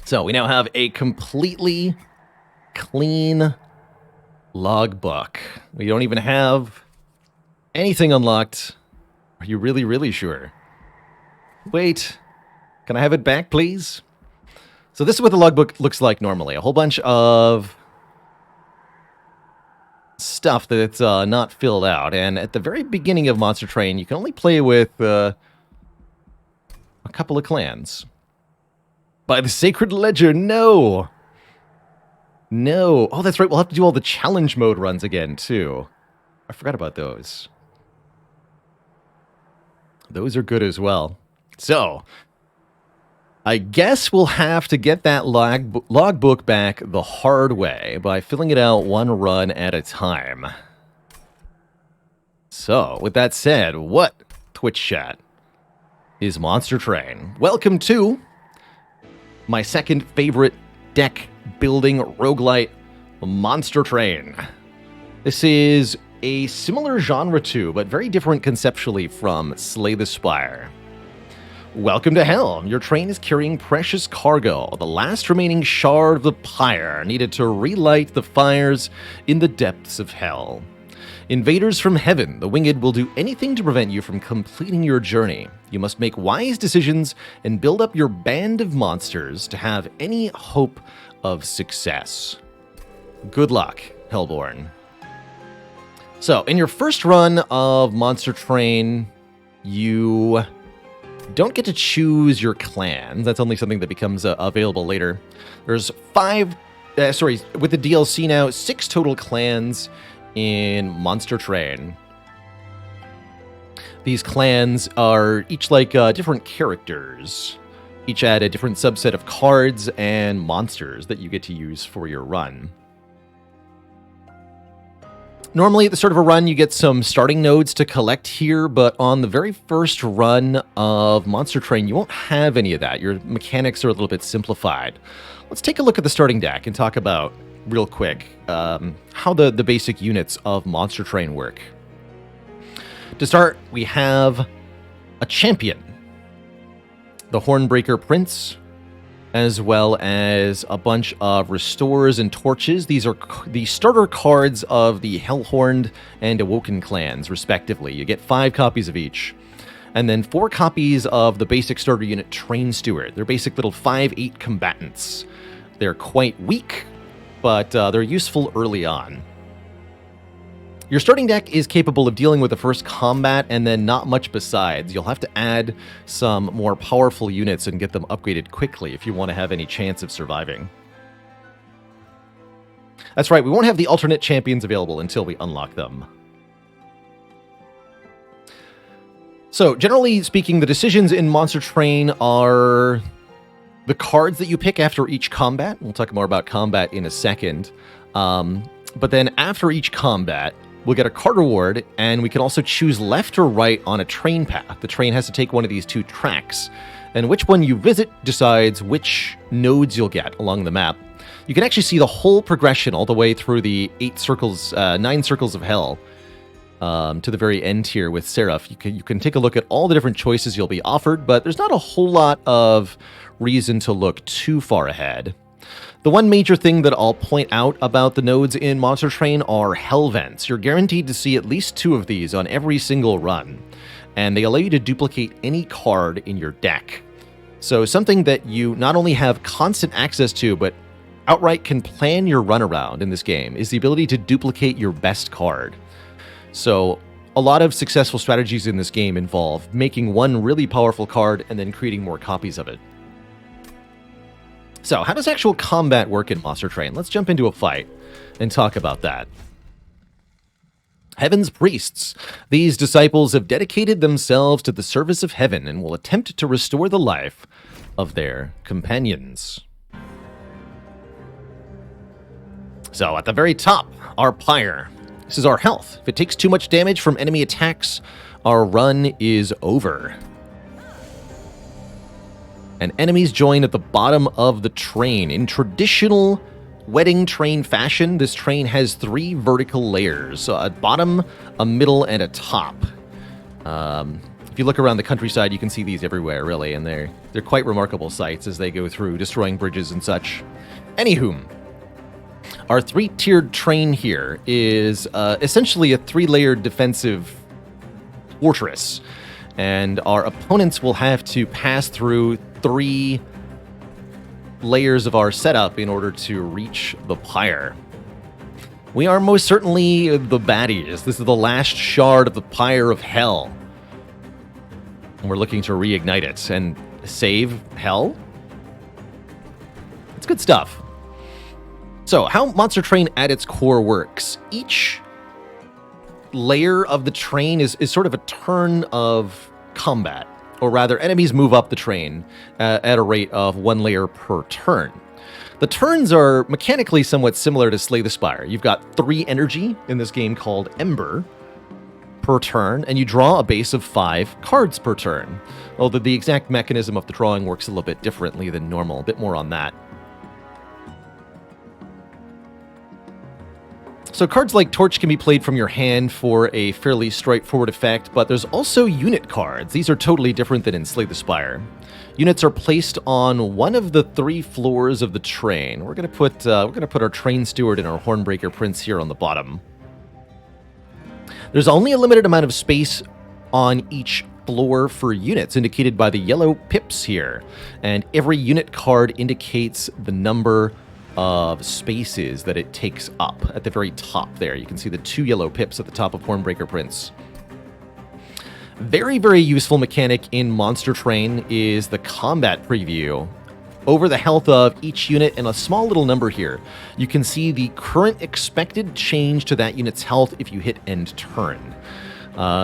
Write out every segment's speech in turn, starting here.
So we now have a completely clean logbook. We don't even have anything unlocked. Are you really, really sure? Wait, can I have it back, please? So this is what the logbook looks like normally. A whole bunch of stuff that's not filled out. And at the very beginning of Monster Train, you can only play with a couple of clans. By the Sacred Ledger, no! No. Oh, that's right, we'll have to do all the challenge mode runs again, too. I forgot about those. Those are good as well. So, I guess we'll have to get that logbook back the hard way by filling it out one run at a time. So, with that said, what, Twitch chat, is Monster Train? Welcome to my second favorite deck building roguelite, Monster Train. This is a similar genre to, but very different conceptually from Slay the Spire. Welcome to Hell. Your train is carrying precious cargo, the last remaining shard of the pyre needed to relight the fires in the depths of hell. Invaders from heaven, the winged will do anything to prevent you from completing your journey. You must make wise decisions and build up your band of monsters to have any hope of success. Good luck, Hellborn. So, in your first run of Monster Train, you don't get to choose your clans. That's only something that becomes available later. There's with the DLC now, 6 total clans in Monster Train. These clans are each like different characters. Each add a different subset of cards and monsters that you get to use for your run. Normally, at the start of a run, you get some starting nodes to collect here, but on the very first run of Monster Train, you won't have any of that. Your mechanics are a little bit simplified. Let's take a look at the starting deck and talk about, real quick, how the basic units of Monster Train work. To start, we have a champion, the Hornbreaker Prince, as well as a bunch of Restorers and Torches. These are the starter cards of the Hellhorned and Awoken clans, respectively. You get 5 copies of each. And then 4 copies of the basic starter unit Train Steward. They're basic little 5/8 combatants. They're quite weak, but they're useful early on. Your starting deck is capable of dealing with the first combat and then not much besides. You'll have to add some more powerful units and get them upgraded quickly if you want to have any chance of surviving. That's right, we won't have the alternate champions available until we unlock them. So, generally speaking, the decisions in Monster Train are the cards that you pick after each combat. We'll talk more about combat in a second. But then after each combat, we'll get a card reward, and we can also choose left or right on a train path. The train has to take one of these 2 tracks, and which one you visit decides which nodes you'll get along the map. You can actually see the whole progression all the way through the 9 circles of hell to the very end here with Seraph. You can take a look at all the different choices you'll be offered, but there's not a whole lot of reason to look too far ahead. The one major thing that I'll point out about the nodes in Monster Train are hell vents. You're guaranteed to see at least 2 of these on every single run, and they allow you to duplicate any card in your deck. So something that you not only have constant access to, but outright can plan your run around in this game is the ability to duplicate your best card. So a lot of successful strategies in this game involve making one really powerful card and then creating more copies of it. So, how does actual combat work in Monster Train? Let's jump into a fight and talk about that. Heaven's Priests. These disciples have dedicated themselves to the service of heaven and will attempt to restore the life of their companions. So, at the very top, our pyre. This is our health. If it takes too much damage from enemy attacks, our run is over. And enemies join at the bottom of the train. In traditional wedding train fashion, this train has 3 vertical layers. So a bottom, a middle, and a top. If If you look around the countryside, you can see these everywhere, really, and they're quite remarkable sights as they go through, destroying bridges and such. Anywho, our 3-tiered train here is essentially a 3-layered defensive fortress, and our opponents will have to pass through 3 layers of our setup in order to reach the pyre. We are most certainly the baddies. This is the last shard of the pyre of hell. And we're looking to reignite it and save hell. It's good stuff. So, how Monster Train at its core works. Each layer of the train is sort of a turn of combat. Or rather, enemies move up the train at a rate of 1 layer per turn. The turns are mechanically somewhat similar to Slay the Spire. You've got 3 energy in this game called Ember per turn, and you draw a base of 5 cards per turn. Although the exact mechanism of the drawing works a little bit differently than normal. A bit more on that. So cards like Torch can be played from your hand for a fairly straightforward effect, but there's also unit cards. These are totally different than in Slay the Spire. Units are placed on one of the 3 floors of the train. We're gonna put our train steward and our Hornbreaker Prince here on the bottom. There's only a limited amount of space on each floor for units, indicated by the yellow pips here, and every unit card indicates the number of spaces that it takes up at the very top there. You can see the 2 yellow pips at the top of Hornbreaker Prince. Very, very useful mechanic in Monster Train is the combat preview. Over the health of each unit and a small little number here, you can see the current expected change to that unit's health if you hit end turn.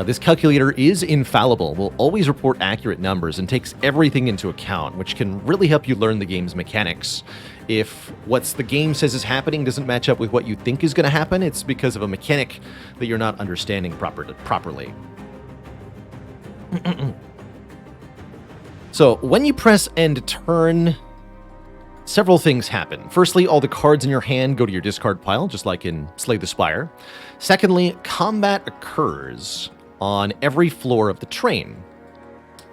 This calculator is infallible, will always report accurate numbers, and takes everything into account, which can really help you learn the game's mechanics. If what the game says is happening doesn't match up with what you think is going to happen, it's because of a mechanic that you're not understanding properly. So, when you press end turn, several things happen. Firstly, all the cards in your hand go to your discard pile, just like in Slay the Spire. Secondly, combat occurs on every floor of the train.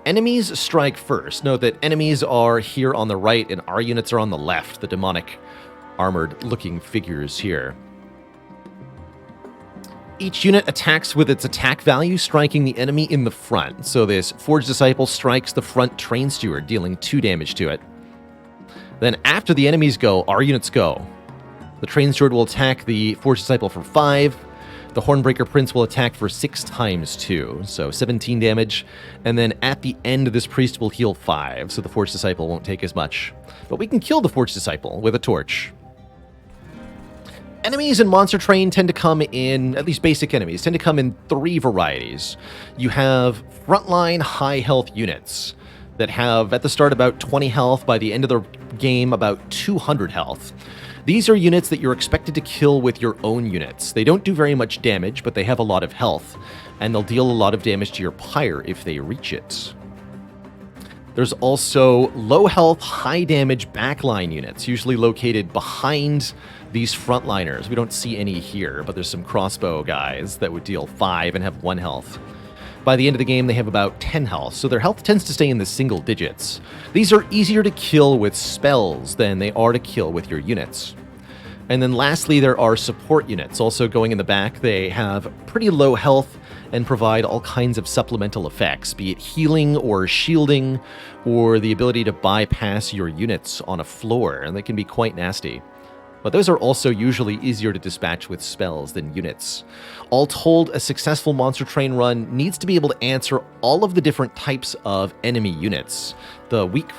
Enemies strike first. Note that enemies are here on the right and our units are on the left, the demonic armored-looking figures here. Each unit attacks with its attack value, striking the enemy in the front. So this Forged Disciple strikes the front train steward, dealing 2 damage to it. Then after the enemies go, our units go. The train steward will attack the Forged Disciple for 5. The Hornbreaker Prince will attack for 6 times 2, so 17 damage. And then at the end, this priest will heal 5, so the Forged Disciple won't take as much. But we can kill the Forged Disciple with a torch. Enemies in Monster Train tend to come in, at least basic enemies, tend to come in 3 varieties. You have frontline high health units that have, at the start, about 20 health, by the end of the game, about 200 health. These are units that you're expected to kill with your own units. They don't do very much damage, but they have a lot of health, and they'll deal a lot of damage to your pyre if they reach it. There's also low health, high damage backline units, usually located behind these frontliners. We don't see any here, but there's some crossbow guys that would deal 5 and have 1 health. By the end of the game, they have about 10 health, so their health tends to stay in the single digits. These are easier to kill with spells than they are to kill with your units. And then lastly, there are support units, also going in the back. They have pretty low health and provide all kinds of supplemental effects, be it healing or shielding, or the ability to bypass your units on a floor, and they can be quite nasty. But those are also usually easier to dispatch with spells than units. All told, a successful Monster Train run needs to be able to answer all of the different types of enemy units. The weak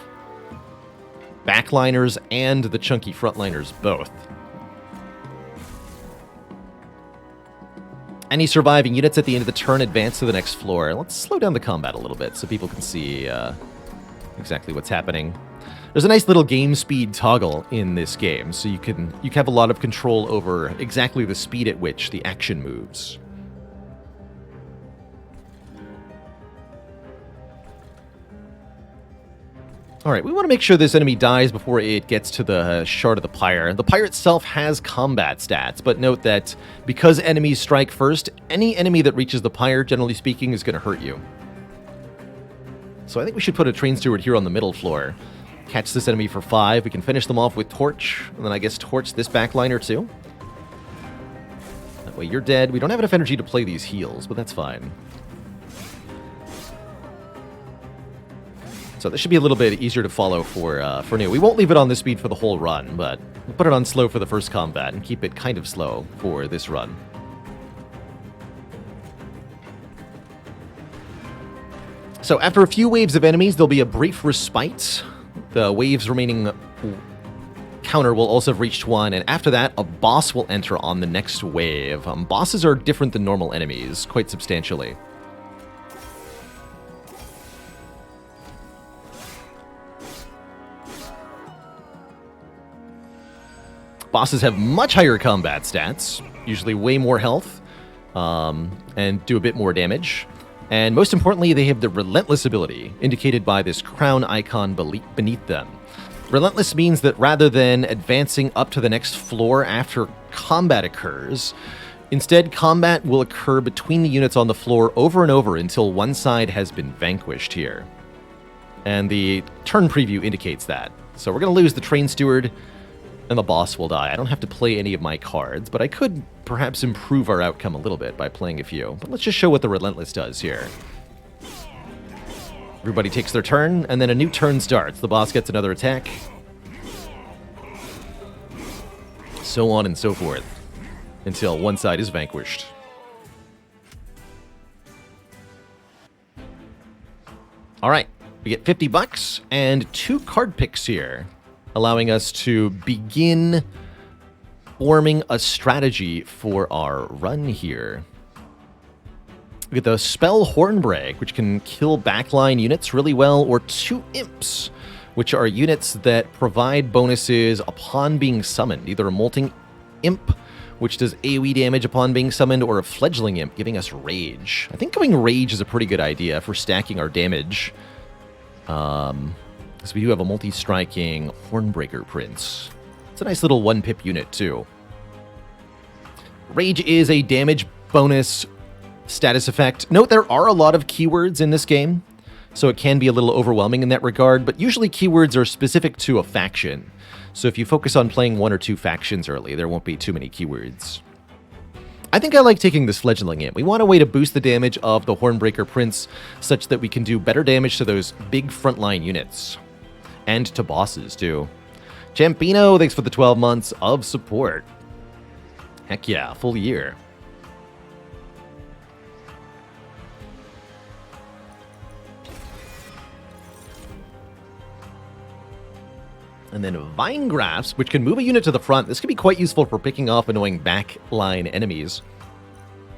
backliners and the chunky frontliners both. Any surviving units at the end of the turn advance to the next floor. Let's slow down the combat a little bit so people can see exactly what's happening. There's a nice little game speed toggle in this game, so you can have a lot of control over exactly the speed at which the action moves. Alright, we want to make sure this enemy dies before it gets to the shard of the pyre. The pyre itself has combat stats, but note that because enemies strike first, any enemy that reaches the pyre, generally speaking, is going to hurt you. So I think we should put a train steward here on the middle floor. Catch this enemy for 5. We can finish them off with torch, and then I guess torch this backliner too. That way you're dead. We don't have enough energy to play these heals, but that's fine. So this should be a little bit easier to follow for new. We won't leave it on this speed for the whole run, but we'll put it on slow for the first combat and keep it kind of slow for this run. So after a few waves of enemies, there'll be a brief respite. The waves remaining counter will also have reached 1, and after that, a boss will enter on the next wave. Bosses are different than normal enemies, quite substantially. Bosses have much higher combat stats, usually way more health, and do a bit more damage. And most importantly, they have the Relentless ability, indicated by this crown icon beneath them. Relentless means that rather than advancing up to the next floor after combat occurs, instead combat will occur between the units on the floor over and over until one side has been vanquished here. And the turn preview indicates that. So we're going to lose the train steward, and the boss will die. I don't have to play any of my cards, but I could perhaps improve our outcome a little bit by playing a few. But let's just show what the Relentless does here. Everybody takes their turn, and then a new turn starts. The boss gets another attack. So on and so forth, until one side is vanquished. Alright, we get 50 bucks and 2 card picks here, allowing us to begin forming a strategy for our run here. We get the Spell Hornbreak, which can kill backline units really well, or 2 Imps, which are units that provide bonuses upon being summoned, either a Molting Imp, which does AoE damage upon being summoned, or a Fledgling Imp, giving us Rage. I think going Rage is a pretty good idea for stacking our damage. So we do have a multi-striking Hornbreaker Prince. It's a nice little 1-pip unit, too. Rage is a damage bonus status effect. Note there are a lot of keywords in this game, so it can be a little overwhelming in that regard, but usually keywords are specific to a faction. So if you focus on playing 1 or 2 factions early, there won't be too many keywords. I think I like taking this Fledgling Imp. We want a way to boost the damage of the Hornbreaker Prince such that we can do better damage to those big frontline units. And to bosses, too. Champino, thanks for the 12 months of support. Heck yeah, full year. And then Vine Grafts, which can move a unit to the front. This can be quite useful for picking off annoying backline enemies.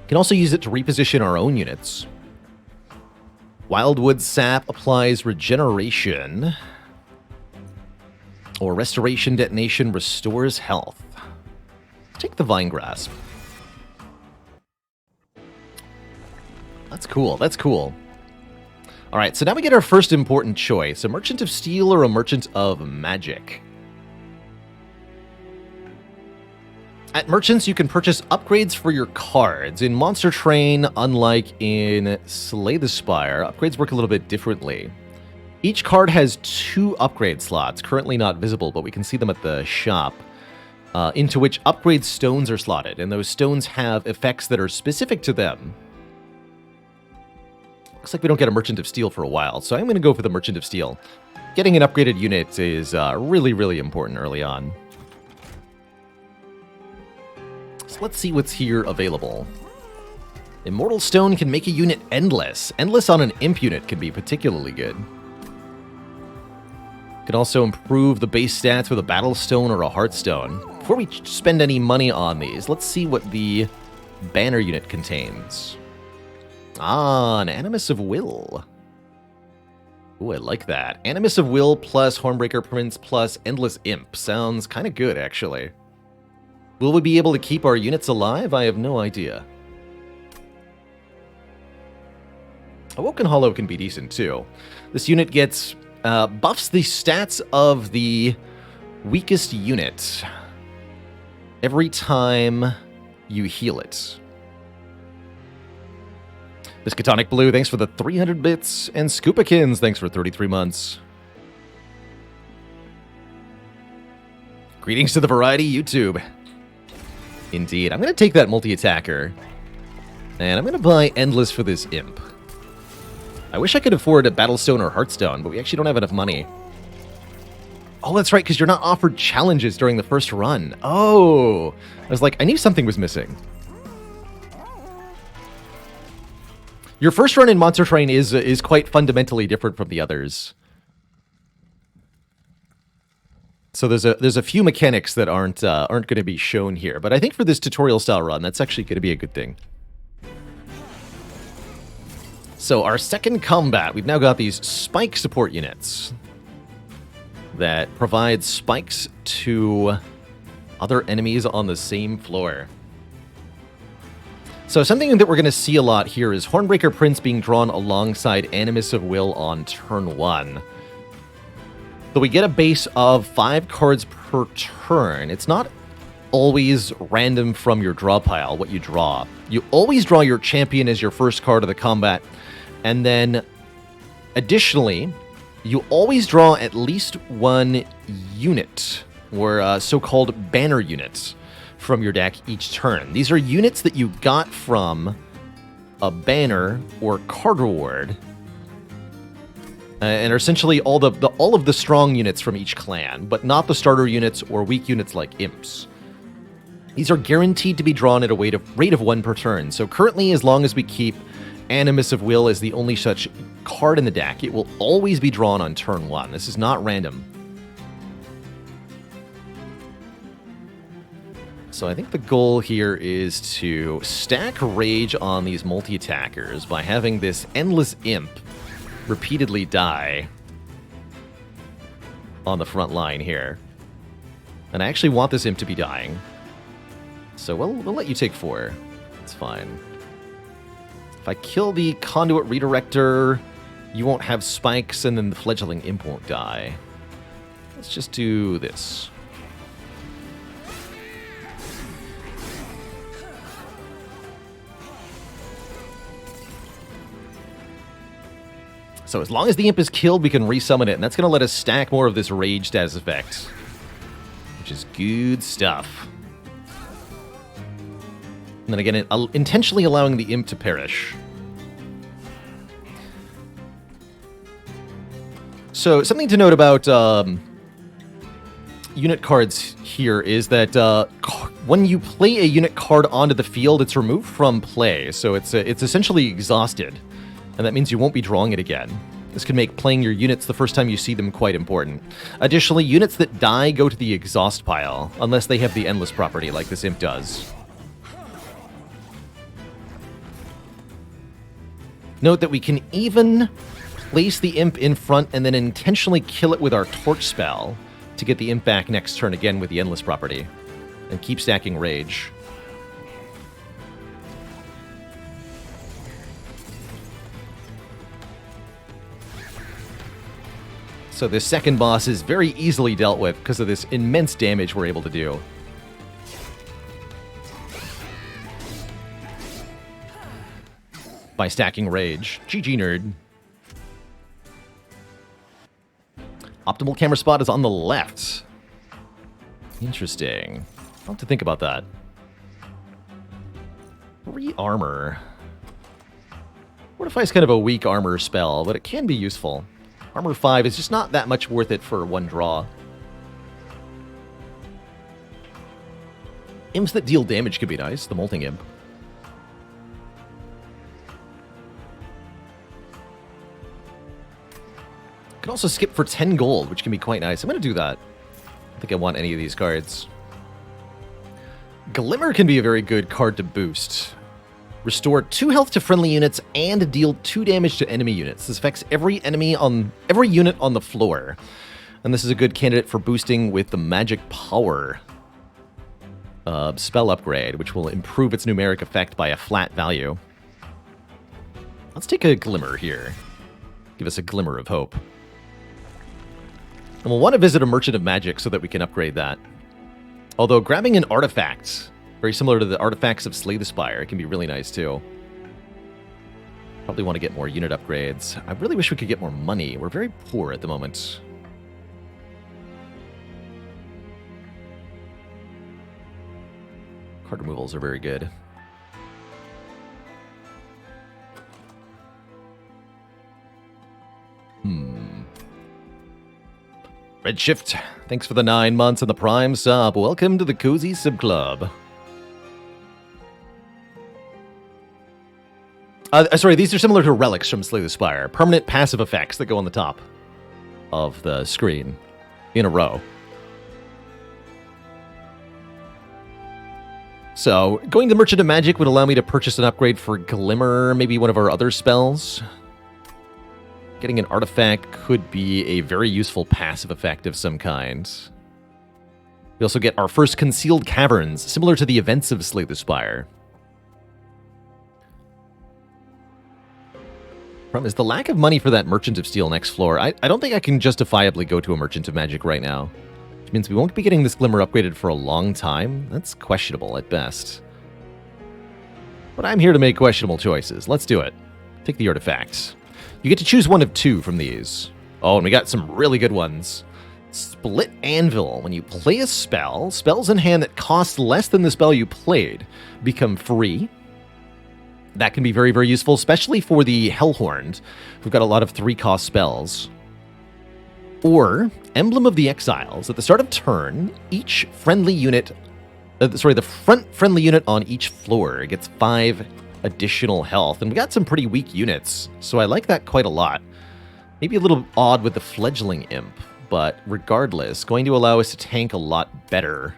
Can also use it to reposition our own units. Wildwood Sap applies regeneration. Or Restoration Detonation restores health. Take the Vine Grasp. That's cool, that's cool. Alright, so now we get our first important choice. A Merchant of Steel or a Merchant of Magic. At Merchants, you can purchase upgrades for your cards. In Monster Train, unlike in Slay the Spire, upgrades work a little bit differently. Each card has 2 upgrade slots, currently not visible, but we can see them at the shop, into which upgrade stones are slotted, and those stones have effects that are specific to them. Looks like we don't get a Merchant of Steel for a while, so I'm going to go for the Merchant of Steel. Getting an upgraded unit is really, really important early on. So let's see what's here available. Immortal Stone can make a unit endless. Endless on an Imp unit can be particularly good. Can also improve the base stats with a Battle Stone or a Heartstone. Before we spend any money on these, let's see what the banner unit contains. Ah, an Animus of Will. Ooh, I like that. Animus of Will plus Hornbreaker Prince plus Endless Imp. Sounds kind of good, actually. Will we be able to keep our units alive? I have no idea. Awoken Hollow can be decent, too. This unit gets buffs the stats of the weakest unit every time you heal it. Biscatonic Blue, thanks for the 300 bits. And Scoopakins, thanks for 33 months. Greetings to the Variety YouTube. Indeed. I'm going to take that multi-attacker. And I'm going to buy Endless for this Imp. I wish I could afford a Battlestone or Heartstone, but we actually don't have enough money. Oh, that's right, because you're not offered challenges during the first run. Oh! I was like, I knew something was missing. Your first run in Monster Train is quite fundamentally different from the others. So there's a few mechanics that aren't going to be shown here, but I think for this tutorial style run, that's actually going to be a good thing. So our second combat, we've now got these spike support units that provide spikes to other enemies on the same floor. So something that we're going to see a lot here is Hornbreaker Prince being drawn alongside Animus of Will on turn 1. So we get a base of 5 cards per turn. It's not always random from your draw pile, what you draw. You always draw your champion as your first card of the combat, and then additionally, you always draw at least one unit, or so-called banner units, from your deck each turn. These are units that you got from a banner or card reward, and are essentially all of the strong units from each clan, but not the starter units or weak units like imps. These are guaranteed to be drawn at a rate of 1 per turn. So currently, as long as we keep Animus of Will as the only such card in the deck, it will always be drawn on turn 1. This is not random. So I think the goal here is to stack Rage on these multi-attackers by having this Endless Imp repeatedly die on the front line here. And I actually want this Imp to be dying. So we'll let you take 4. It's fine. If I kill the Conduit Redirector, you won't have spikes, and then the Fledgling Imp won't die. Let's just do this. So as long as the Imp is killed, we can resummon it, and that's going to let us stack more of this Rage Status effect, which is good stuff. And then again, intentionally allowing the Imp to perish. So something to note about unit cards here is that when you play a unit card onto the field, it's removed from play, so it's essentially exhausted. And that means you won't be drawing it again. This can make playing your units the first time you see them quite important. Additionally, units that die go to the exhaust pile, unless they have the Endless property like this Imp does. Note that we can even place the Imp in front and then intentionally kill it with our Torch spell to get the Imp back next turn again with the Endless property, and keep stacking Rage. So this second boss is very easily dealt with because of this immense damage we're able to do. By stacking Rage. GG, nerd. Optimal camera spot is on the left. Interesting. I'll have to think about that. Re-armor. Fortify is kind of a weak armor spell, but it can be useful. Armor 5 is just not that much worth it for one draw. Imps that deal damage could be nice. The Molting Imp. Can also skip for 10 gold, which can be quite nice. I'm going to do that. I don't think I want any of these cards. Glimmer can be a very good card to boost. Restore 2 health to friendly units and deal 2 damage to enemy units. This affects every unit on the floor. And this is a good candidate for boosting with the Magic Power spell upgrade, which will improve its numeric effect by a flat value. Let's take a Glimmer here. Give us a glimmer of hope. And we'll want to visit a Merchant of Magic so that we can upgrade that. Although grabbing an artifact, very similar to the artifacts of Slay the Spire, can be really nice too. Probably want to get more unit upgrades. I really wish we could get more money. We're very poor at the moment. Card removals are very good. Redshift, thanks for the 9 months and the Prime sub. Welcome to the Cozy Sub Club. Sorry, these are similar to relics from Slay the Spire. Permanent passive effects that go on the top of the screen in a row. So, going to Merchant of Magic would allow me to purchase an upgrade for Glimmer, maybe one of our other spells. Getting an artifact could be a very useful passive effect of some kind. We also get our first Concealed Caverns, similar to the events of Slay the Spire. Problem is the lack of money for that Merchant of Steel next floor. I don't think I can justifiably go to a Merchant of Magic right now. Which means we won't be getting this Glimmer upgraded for a long time. That's questionable at best. But I'm here to make questionable choices. Let's do it. Take the artifacts. You get to choose one of 2 from these. Oh, and we got some really good ones. Split Anvil. When you play a spell, spells in hand that cost less than the spell you played become free. That can be very, very useful, especially for the Hellhorned, who've got a lot of 3-cost spells. Or, Emblem of the Exiles. At the start of turn, each friendly unit... the front friendly unit on each floor gets 5 additional health. And we got some pretty weak units, so I like that quite a lot. Maybe a little odd with the Fledgling Imp, but regardless, going to allow us to tank a lot better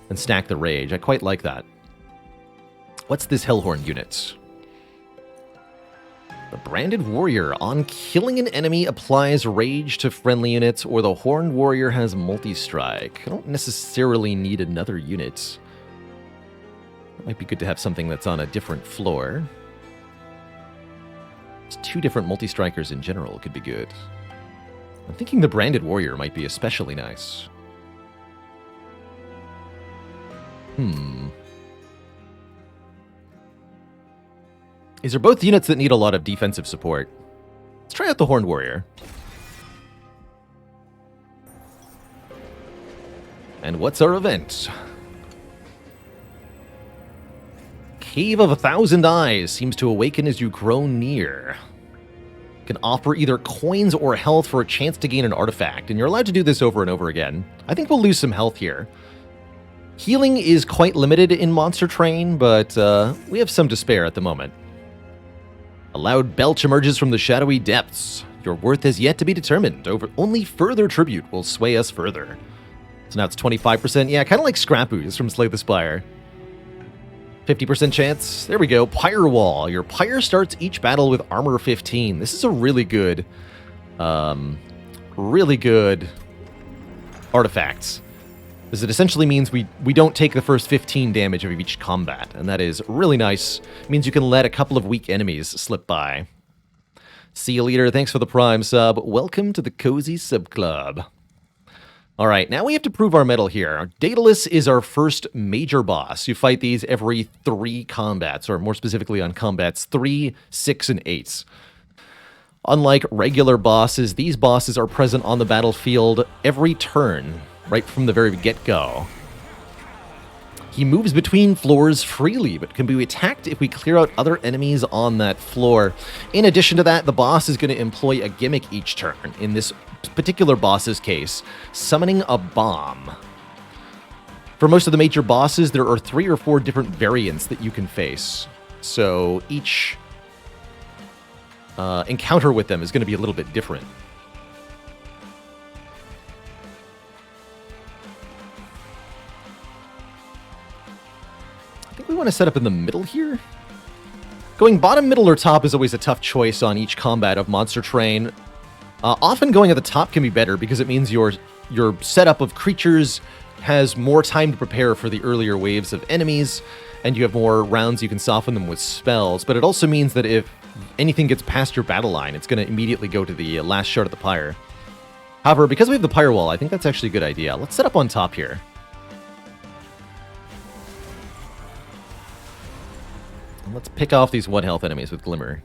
and stack the Rage. I quite like that. What's this Hellhorn unit? The Branded Warrior. On killing an enemy, applies Rage to friendly units, or the Horned Warrior has multi-strike. I don't necessarily need another unit. It might be good to have something that's on a different floor. Just 2 different multi-strikers in general could be good. I'm thinking the Branded Warrior might be especially nice. These are both units that need a lot of defensive support. Let's try out the Horned Warrior. And what's our event? Cave of 1,000 Eyes seems to awaken as you grow near. You can offer either coins or health for a chance to gain an artifact, and you're allowed to do this over and over again. I think we'll lose some health here. Healing is quite limited in Monster Train, but we have some to spare at the moment. A loud belch emerges from the shadowy depths. Your worth has yet to be determined. Only further tribute will sway us further. So now it's 25%. Yeah, kind of like Scrap Ooze from Slay the Spire. 50% chance. There we go. Pyre Wall. Your pyre starts each battle with armor 15. This is a really good artifact. Because it essentially means we don't take the first 15 damage of each combat, and that is really nice. It means you can let a couple of weak enemies slip by. See you later. Thanks for the Prime sub. Welcome to the Cozy Sub Club. All right, now we have to prove our mettle here. Daedalus is our first major boss. You fight these every 3 combats, or more specifically on combats 3, 6, and 8. Unlike regular bosses, these bosses are present on the battlefield every turn, right from the very get-go. He moves between floors freely, but can be attacked if we clear out other enemies on that floor. In addition to that, the boss is going to employ a gimmick each turn. In this particular boss's case, summoning a bomb. For most of the major bosses, there are 3 or 4 different variants that you can face. So each encounter with them is going to be a little bit different. I think we want to set up in the middle here. Going bottom, middle, or top is always a tough choice on each combat of Monster Train. Often going at the top can be better because it means your setup of creatures has more time to prepare for the earlier waves of enemies, and you have more rounds you can soften them with spells. But it also means that if anything gets past your battle line, it's going to immediately go to the last shard of the pyre. However, because we have the pyre wall, I think that's actually a good idea. Let's set up on top here. And let's pick off these 1 health enemies with Glimmer.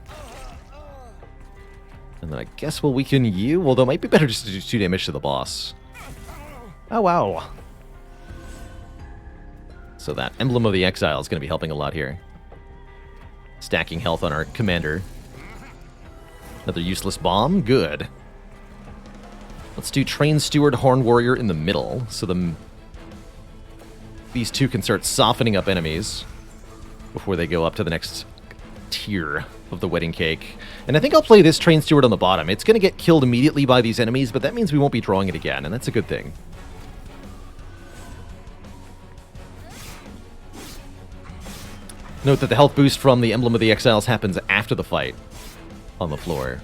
And then I guess we'll weaken you, although it might be better just to do 2 damage to the boss. Oh, wow. So that Emblem of the Exile is going to be helping a lot here. Stacking health on our commander. Another useless bomb. Good. Let's do Train Steward, Horn Warrior in the middle, so these two can start softening up enemies before they go up to the next tier of the wedding cake. And I think I'll play this Train Steward on the bottom. It's going to get killed immediately by these enemies, but that means we won't be drawing it again, and that's a good thing. Note that the health boost from the Emblem of the Exiles happens after the fight on the floor.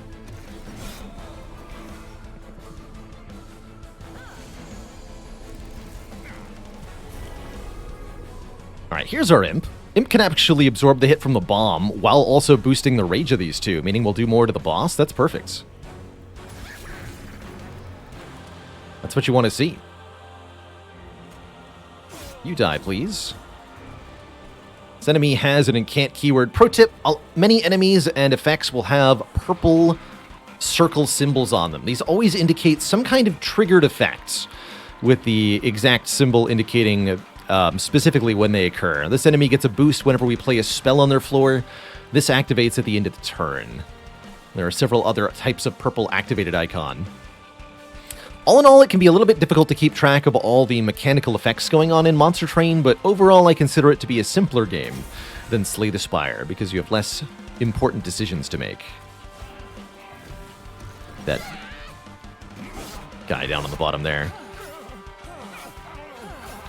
Alright, here's our Imp. Imp can actually absorb the hit from the bomb while also boosting the rage of these two, meaning we'll do more to the boss. That's perfect. That's what you want to see. You die, please. This enemy has an incant keyword. Pro tip, many enemies and effects will have purple circle symbols on them. These always indicate some kind of triggered effects, with the exact symbol indicating specifically when they occur. This enemy gets a boost whenever we play a spell on their floor. This activates at the end of the turn. There are several other types of purple activated icon. All in all, it can be a little bit difficult to keep track of all the mechanical effects going on in Monster Train, but overall I consider it to be a simpler game than Slay the Spire, because you have less important decisions to make. That guy down on the bottom there.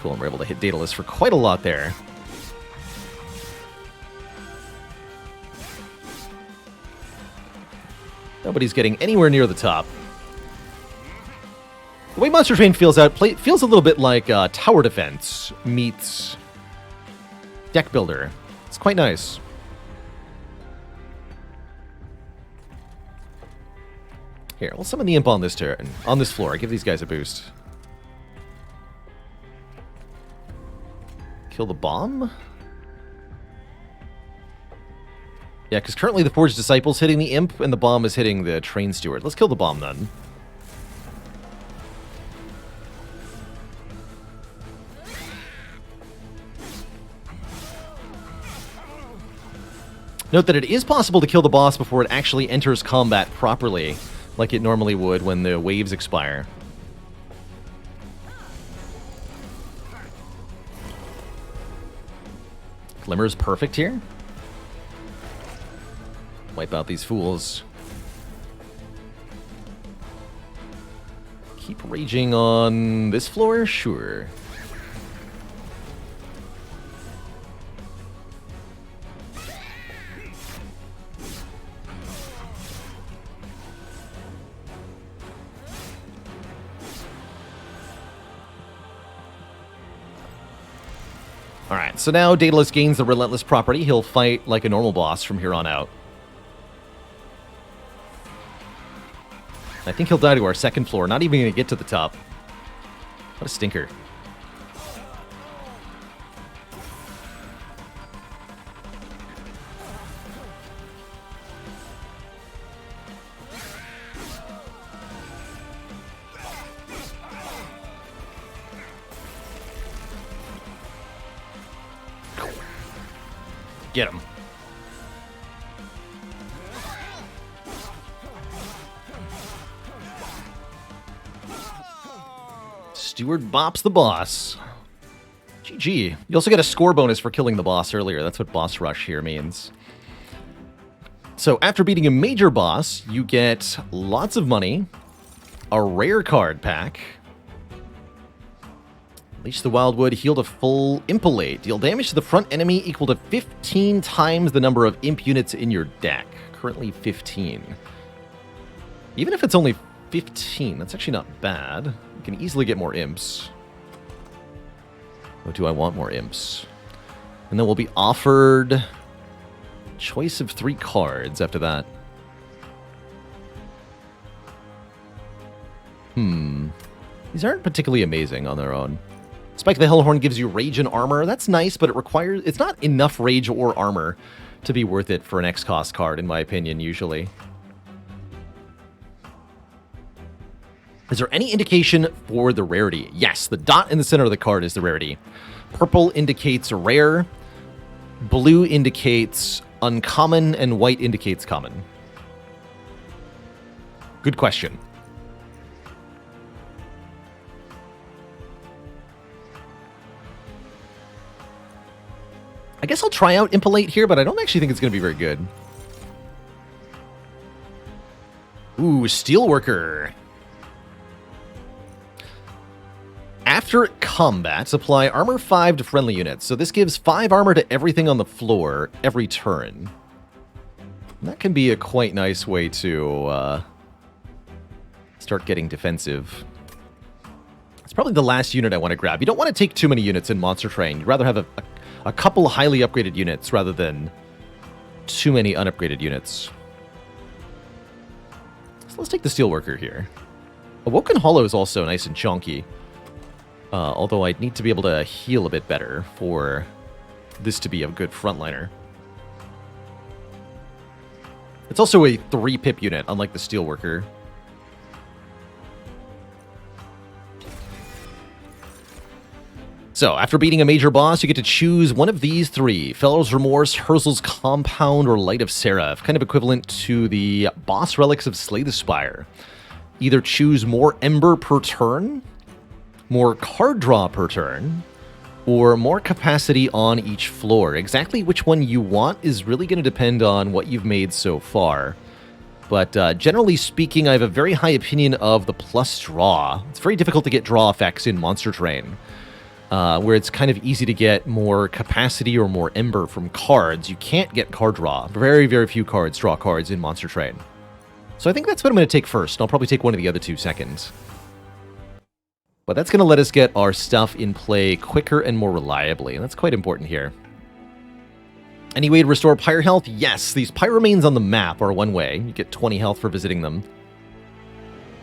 Cool, and we're able to hit Daedalus for quite a lot there. Nobody's getting anywhere near the top. The way Monster Train feels a little bit like Tower Defense meets Deck Builder. It's quite nice. Here, we'll summon the Imp on this turn, on this floor. Give these guys a boost. Kill the bomb? Yeah, because currently the Forged Disciple's hitting the Imp, and the bomb is hitting the Train Steward. Let's kill the bomb, then. Note that it is possible to kill the boss before it actually enters combat properly, like it normally would when the waves expire. Glimmer's perfect here. Wipe out these fools. Keep raging on this floor? Sure. Alright, so now Daedalus gains the Relentless property. He'll fight like a normal boss from here on out. I think he'll die to our second floor, not even going to get to the top. What a stinker. Get him. Steward bops the boss. GG. You also get a score bonus for killing the boss earlier. That's what boss rush here means. So after beating a major boss, you get lots of money, a rare card pack, Leash the Wildwood, heal to full Impalate. Deal damage to the front enemy equal to 15 times the number of imp units in your deck. Currently 15. Even if it's only 15, that's actually not bad. You can easily get more imps. Oh, do I want more imps? And then we'll be offered choice of 3 cards after that. These aren't particularly amazing on their own. Spike the Hellhorn gives you rage and armor. That's nice, but it's not enough rage or armor to be worth it for an X-cost card, in my opinion, usually. Is there any indication for the rarity? Yes, the dot in the center of the card is the rarity. Purple indicates rare, blue indicates uncommon, and white indicates common. Good question. I guess I'll try out Impalate here, but I don't actually think it's going to be very good. Ooh, Steelworker. After combat, apply armor 5 to friendly units. So this gives 5 armor to everything on the floor every turn. That can be a quite nice way to start getting defensive. It's probably the last unit I want to grab. You don't want to take too many units in Monster Train. You'd rather have a couple highly upgraded units rather than too many unupgraded units. So let's take the Steelworker here. Awoken Hollow is also nice and chunky. Although I'd need to be able to heal a bit better for this to be a good frontliner. It's also a 3-pip unit, unlike the Steelworker. So, after beating a major boss, you get to choose one of these 3. Fellow's Remorse, Herzl's Compound, or Light of Seraph. Kind of equivalent to the boss relics of Slay the Spire. Either choose more Ember per turn, more card draw per turn, or more capacity on each floor. Exactly which one you want is really going to depend on what you've made so far. But generally speaking, I have a very high opinion of the plus draw. It's very difficult to get draw effects in Monster Train, where it's kind of easy to get more capacity or more Ember from cards. You can't get card draw. Very, very few cards draw cards in Monster Train. So I think that's what I'm going to take first, and I'll probably take one of the other 2 second. But that's going to let us get our stuff in play quicker and more reliably, and that's quite important here. Any way to restore Pyre health? Yes, these Pyre remains on the map are one way. You get 20 health for visiting them.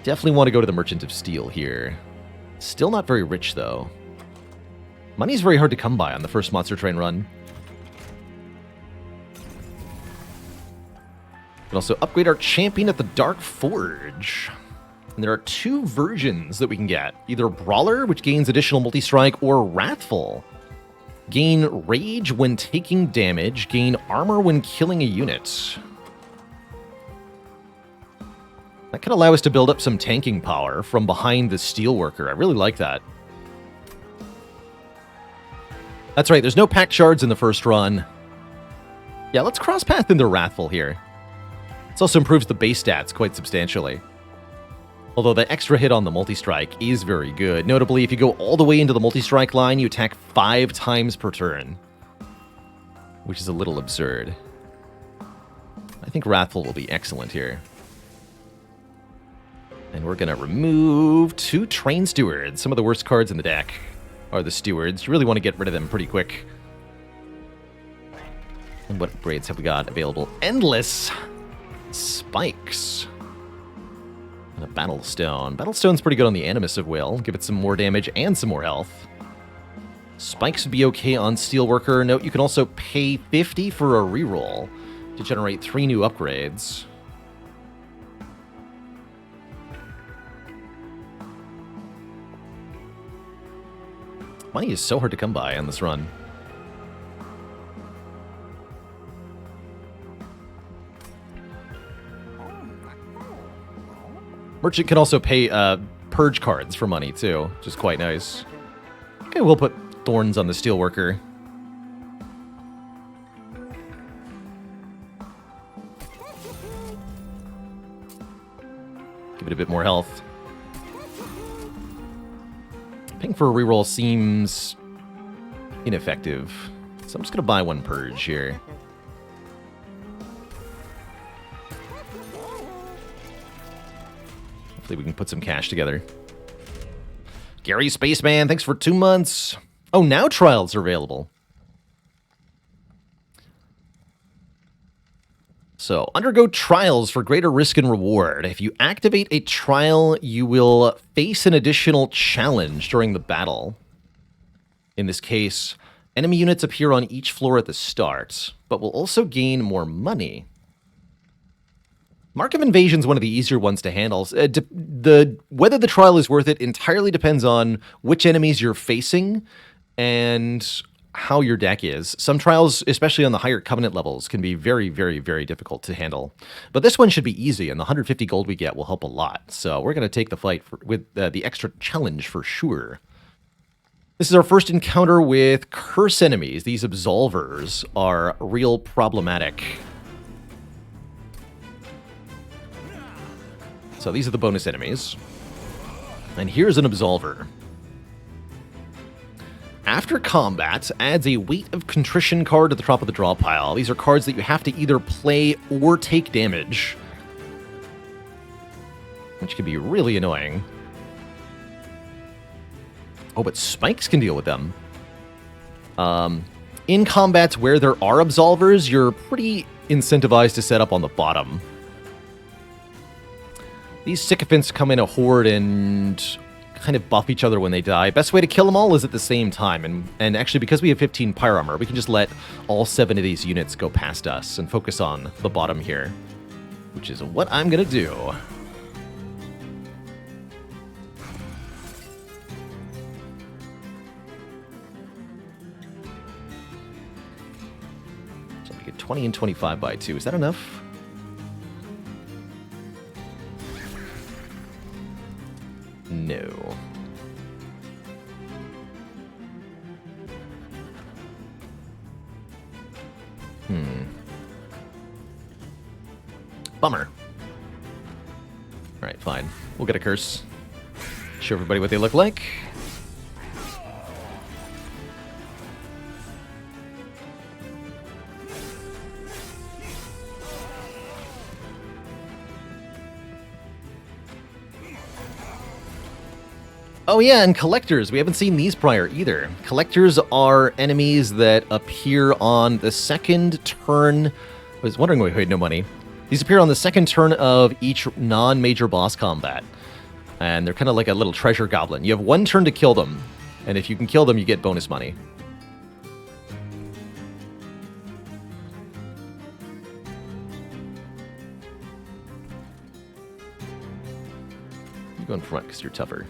Definitely want to go to the Merchant of Steel here. Still not very rich, though. Money's very hard to come by on the first Monster Train run. We can also upgrade our champion at the Dark Forge. And there are 2 versions that we can get. Either Brawler, which gains additional multi-strike, or Wrathful. Gain Rage when taking damage, gain armor when killing a unit. That can allow us to build up some tanking power from behind the Steelworker. I really like that. That's right, there's no Pact Shards in the first run. Yeah, let's cross-path into Wrathful here. This also improves the base stats quite substantially. Although the extra hit on the multi-strike is very good. Notably, if you go all the way into the multi-strike line, you attack 5 times per turn. Which is a little absurd. I think Wrathful will be excellent here. And we're going to remove 2 Train Stewards. Some of the worst cards in the deck are the Stewards. You really want to get rid of them pretty quick. And what upgrades have we got available? Endless Spikes. And a Battlestone. Battlestone's pretty good on the Animus of Will. Give it some more damage and some more health. Spikes would be okay on Steelworker. Note, you can also pay 50 for a reroll to generate 3 new upgrades. Money is so hard to come by on this run. Merchant can also pay purge cards for money, too, which is quite nice. Okay, we'll put Thorns on the Steelworker. Give it a bit more health. Paying for a reroll seems ineffective, so I'm just going to buy 1 purge here. Hopefully we can put some cash together. Gary Spaceman, thanks for 2 months. Oh, now trials are available. So, undergo trials for greater risk and reward. If you activate a trial, you will face an additional challenge during the battle. In this case, enemy units appear on each floor at the start, but will also gain more money. Mark of Invasion is one of the easier ones to handle. Whether the trial is worth it entirely depends on which enemies you're facing and how your deck is. Some trials, especially on the higher Covenant levels, can be very, very, very difficult to handle. But this one should be easy, and the 150 gold we get will help a lot. So we're going to take the fight with the extra challenge for sure. This is our first encounter with curse enemies. These absolvers are real problematic. So these are the bonus enemies. And here's an absolver. After combat, adds a Weight of Contrition card to the top of the draw pile. These are cards that you have to either play or take damage, which can be really annoying. Oh, but spikes can deal with them. In combats where there are absolvers, you're pretty incentivized to set up on the bottom. These sycophants come in a horde and kind of buff each other when they die. Best way to kill them all is at the same time. And actually, because we have 15 pyre armor, we can just let all 7 of these units go past us and focus on the bottom here, which is what I'm going to do. So we get 20 and 25 by 2. Is that enough? No. Bummer. Alright, fine. We'll get a curse. Show everybody what they look like. Oh yeah, and collectors. We haven't seen these prior either. Collectors are enemies that appear on the second turn. I was wondering why we paid no money. These appear on the second turn of each non-major boss combat. And they're kind of like a little treasure goblin. You have one turn to kill them, and if you can kill them, you get bonus money. You go in front because you're tougher.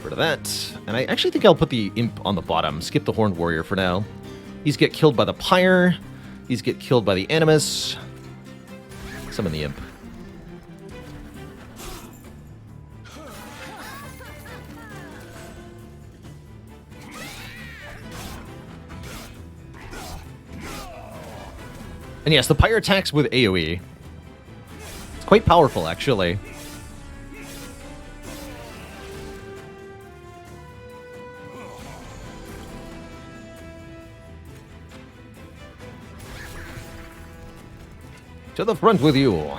Rid of that. And I actually think I'll put the imp on the bottom. Skip the horned warrior for now. These get killed by the pyre. These get killed by the animus. Summon the imp. And yes, the pyre attacks with AoE. It's quite powerful, actually. To the front with you.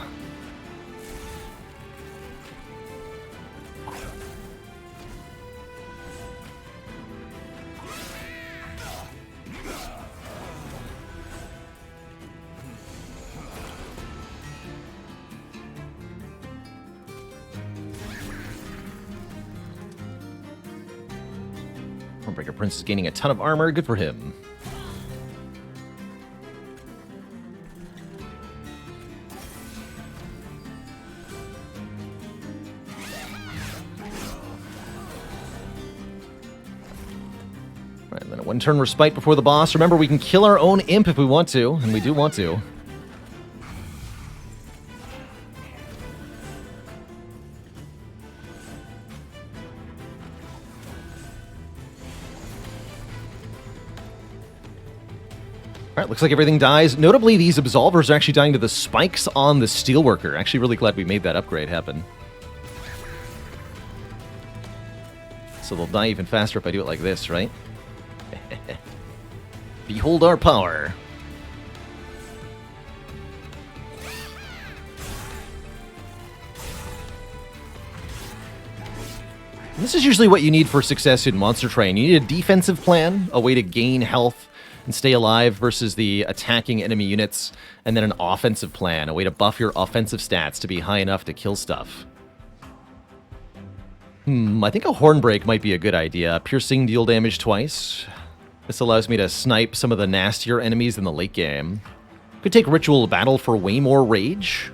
Breaker Prince is gaining a ton of armor. Good for him. Right, and then a one-turn respite before the boss. Remember, we can kill our own imp if we want to, and we do want to. Alright, looks like everything dies. Notably, these absolvers are actually dying to the spikes on the steelworker. Actually, really glad we made that upgrade happen. So they'll die even faster if I do it like this, right? Behold our power. This is usually what you need for success in Monster Train. You need a defensive plan, a way to gain health and stay alive versus the attacking enemy units, and then an offensive plan, a way to buff your offensive stats to be high enough to kill stuff. I think a Hornbreak might be a good idea. Piercing, deal damage twice. This allows me to snipe some of the nastier enemies in the late game. Could take Ritual Battle for way more rage.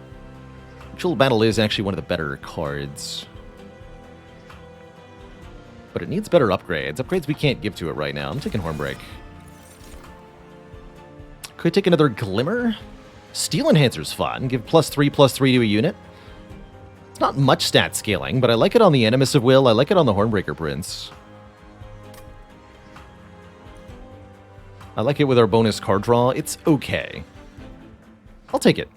Ritual Battle is actually one of the better cards. But it needs better upgrades. Upgrades we can't give to it right now. I'm taking Hornbreak. Could take another Glimmer. Steel Enhancer's fun. Give +3/+3 to a unit. It's not much stat scaling, but I like it on the Animus of Will. I like it on the Hornbreaker Prince. I like it with our bonus card draw. It's okay. I'll take it.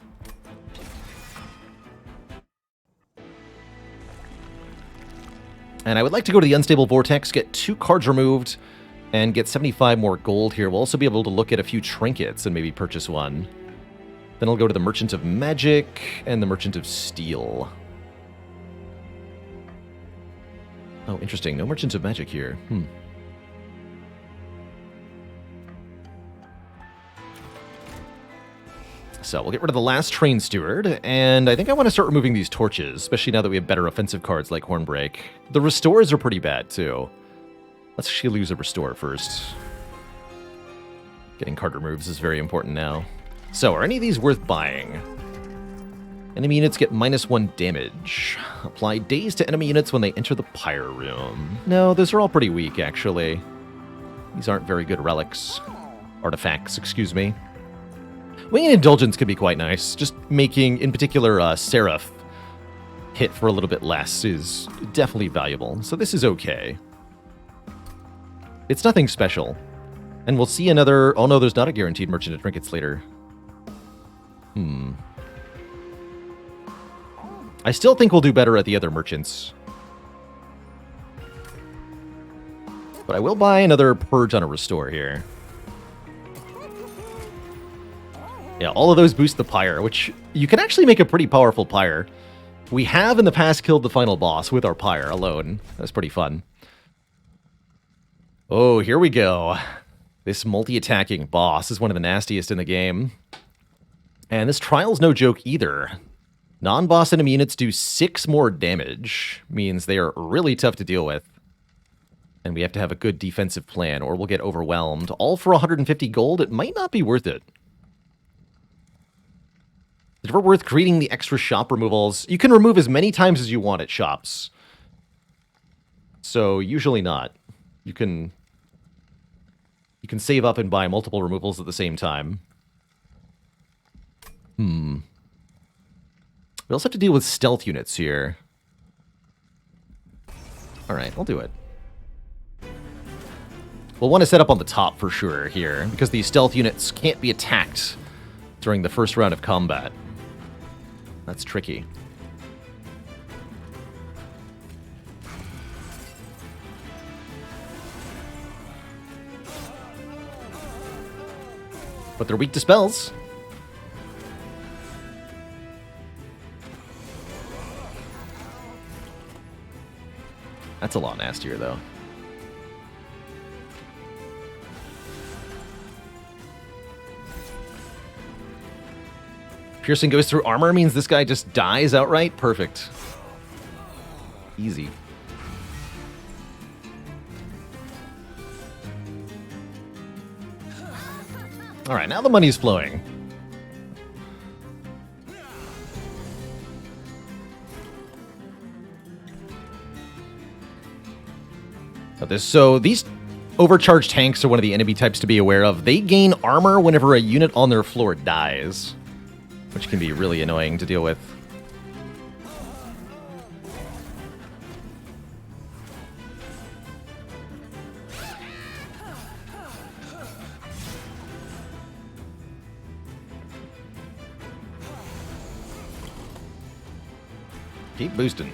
And I would like to go to the Unstable Vortex, get 2 cards removed, and get 75 more gold here. We'll also be able to look at a few trinkets and maybe purchase one. Then I'll go to the Merchant of Magic and the Merchant of Steel. Oh, interesting. No Merchant of Magic here. So we'll get rid of the last Train Steward, and I think I want to start removing these torches, especially now that we have better offensive cards like Hornbreak. The Restores are pretty bad, too. Let's actually lose a Restore first. Getting card removes is very important now. So, are any of these worth buying? Enemy units get -1 damage. Apply daze to enemy units when they enter the Pyre Room. No, those are all pretty weak, actually. These aren't very good relics. Artifacts, excuse me. Wing and Indulgence could be quite nice. Just making, in particular, Seraph hit for a little bit less is definitely valuable. So this is okay. It's nothing special. And we'll see another... Oh no, there's not a guaranteed Merchant of Trinkets later. I still think we'll do better at the other merchants. But I will buy another Purge on a Restore here. Yeah, all of those boost the Pyre, which you can actually make a pretty powerful Pyre. We have in the past killed the final boss with our Pyre alone. That's pretty fun. Oh, here we go. This multi-attacking boss is one of the nastiest in the game. And this trial's no joke either. Non-boss enemy units do 6 more damage. Means they are really tough to deal with. And we have to have a good defensive plan or we'll get overwhelmed. All for 150 gold, it might not be worth it. Is it ever worth creating the extra shop removals? You can remove as many times as you want at shops. So, usually not. You can save up and buy multiple removals at the same time. We also have to deal with stealth units here. Alright, I'll do it. We'll want to set up on the top for sure here, because these stealth units can't be attacked during the first round of combat. That's tricky. But they're weak to spells. That's a lot nastier, though. Piercing goes through armor means this guy just dies outright? Perfect. Easy. Alright, now the money's flowing. So these overcharged tanks are one of the enemy types to be aware of. They gain armor whenever a unit on their floor dies, which can be really annoying to deal with. Keep boosting.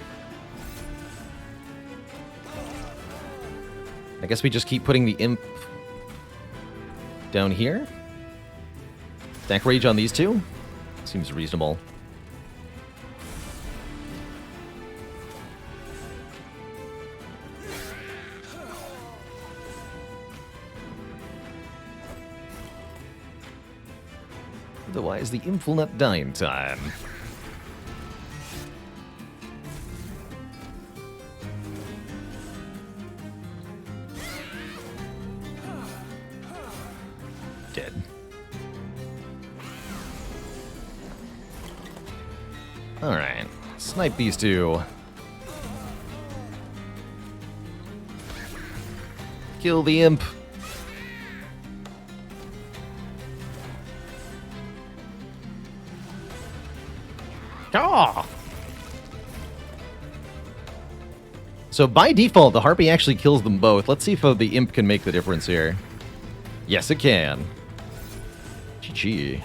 I guess we just keep putting the imp down here. Stack rage on these two. Seems reasonable. Otherwise, the imp will not die in time. Dead. Alright. Snipe these two. Kill the imp. Ah! So by default, the Harpy actually kills them both. Let's see if the imp can make the difference here. Yes, it can. GG.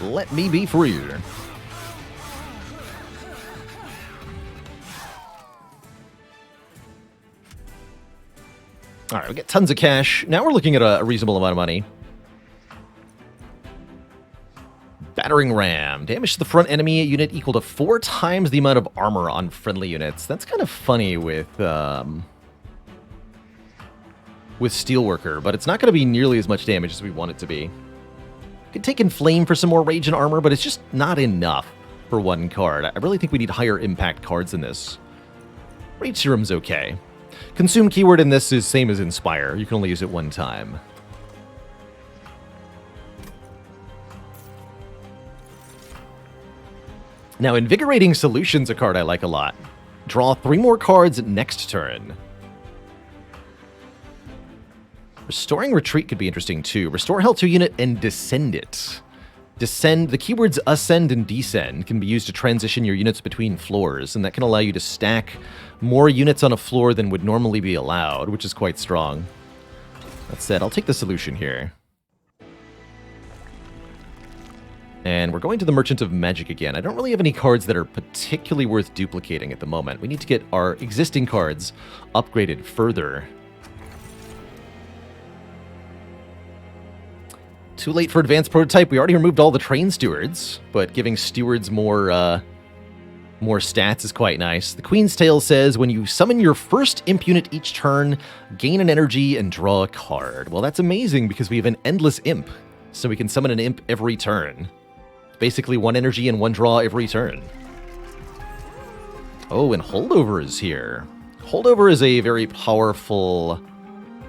Let me be free. All right, we get tons of cash. Now we're looking at a reasonable amount of money. Battering ram. Damage to the front enemy unit equal to 4 times the amount of armor on friendly units. That's kind of funny with Steelworker, but it's not going to be nearly as much damage as we want it to be. Could take Inflame for some more rage and armor, but it's just not enough for one card. I really think we need higher impact cards in this. Rage Serum's okay. Consume keyword in this is same as Inspire. You can only use it one time. Now, Invigorating Solution's a card I like a lot. Draw 3 more cards next turn. Restoring Retreat could be interesting too. Restore health to a unit and descend it. Descend, the keywords ascend and descend can be used to transition your units between floors, and that can allow you to stack more units on a floor than would normally be allowed, which is quite strong. That said, I'll take the solution here. And we're going to the Merchant of Magic again. I don't really have any cards that are particularly worth duplicating at the moment. We need to get our existing cards upgraded further. Too late for advanced prototype. We already removed all the train stewards, but giving stewards more stats is quite nice. The Queen's Tale says, when you summon your first imp unit each turn, gain an energy and draw a card. Well, that's amazing because we have an endless imp, so we can summon an imp every turn. Basically 1 energy and 1 draw every turn. Oh, and Holdover is here. Holdover is a very powerful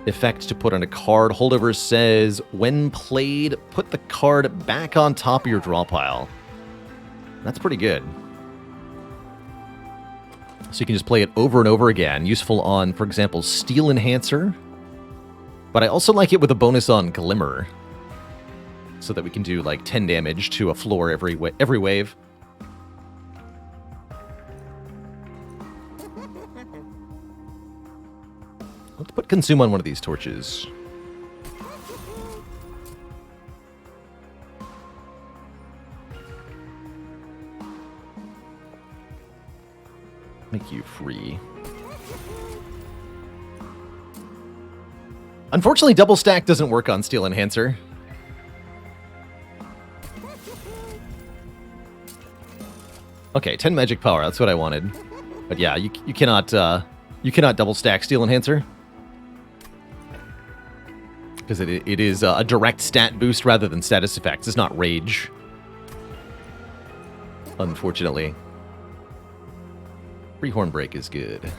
effect to put on a card. Holdover says, when played, put the card back on top of your draw pile. That's pretty good. So you can just play it over and over again. Useful on, for example, Steel Enhancer. But I also like it with a bonus on Glimmer, so that we can do like 10 damage to a floor every wave. Let's put Consume on one of these torches. Make you free. Unfortunately, double stack doesn't work on Steel Enhancer. Okay, 10 magic power. That's what I wanted. But yeah, you cannot double stack Steel Enhancer, because it is a direct stat boost rather than status effects. It's not rage, unfortunately. Freehorn Break is good.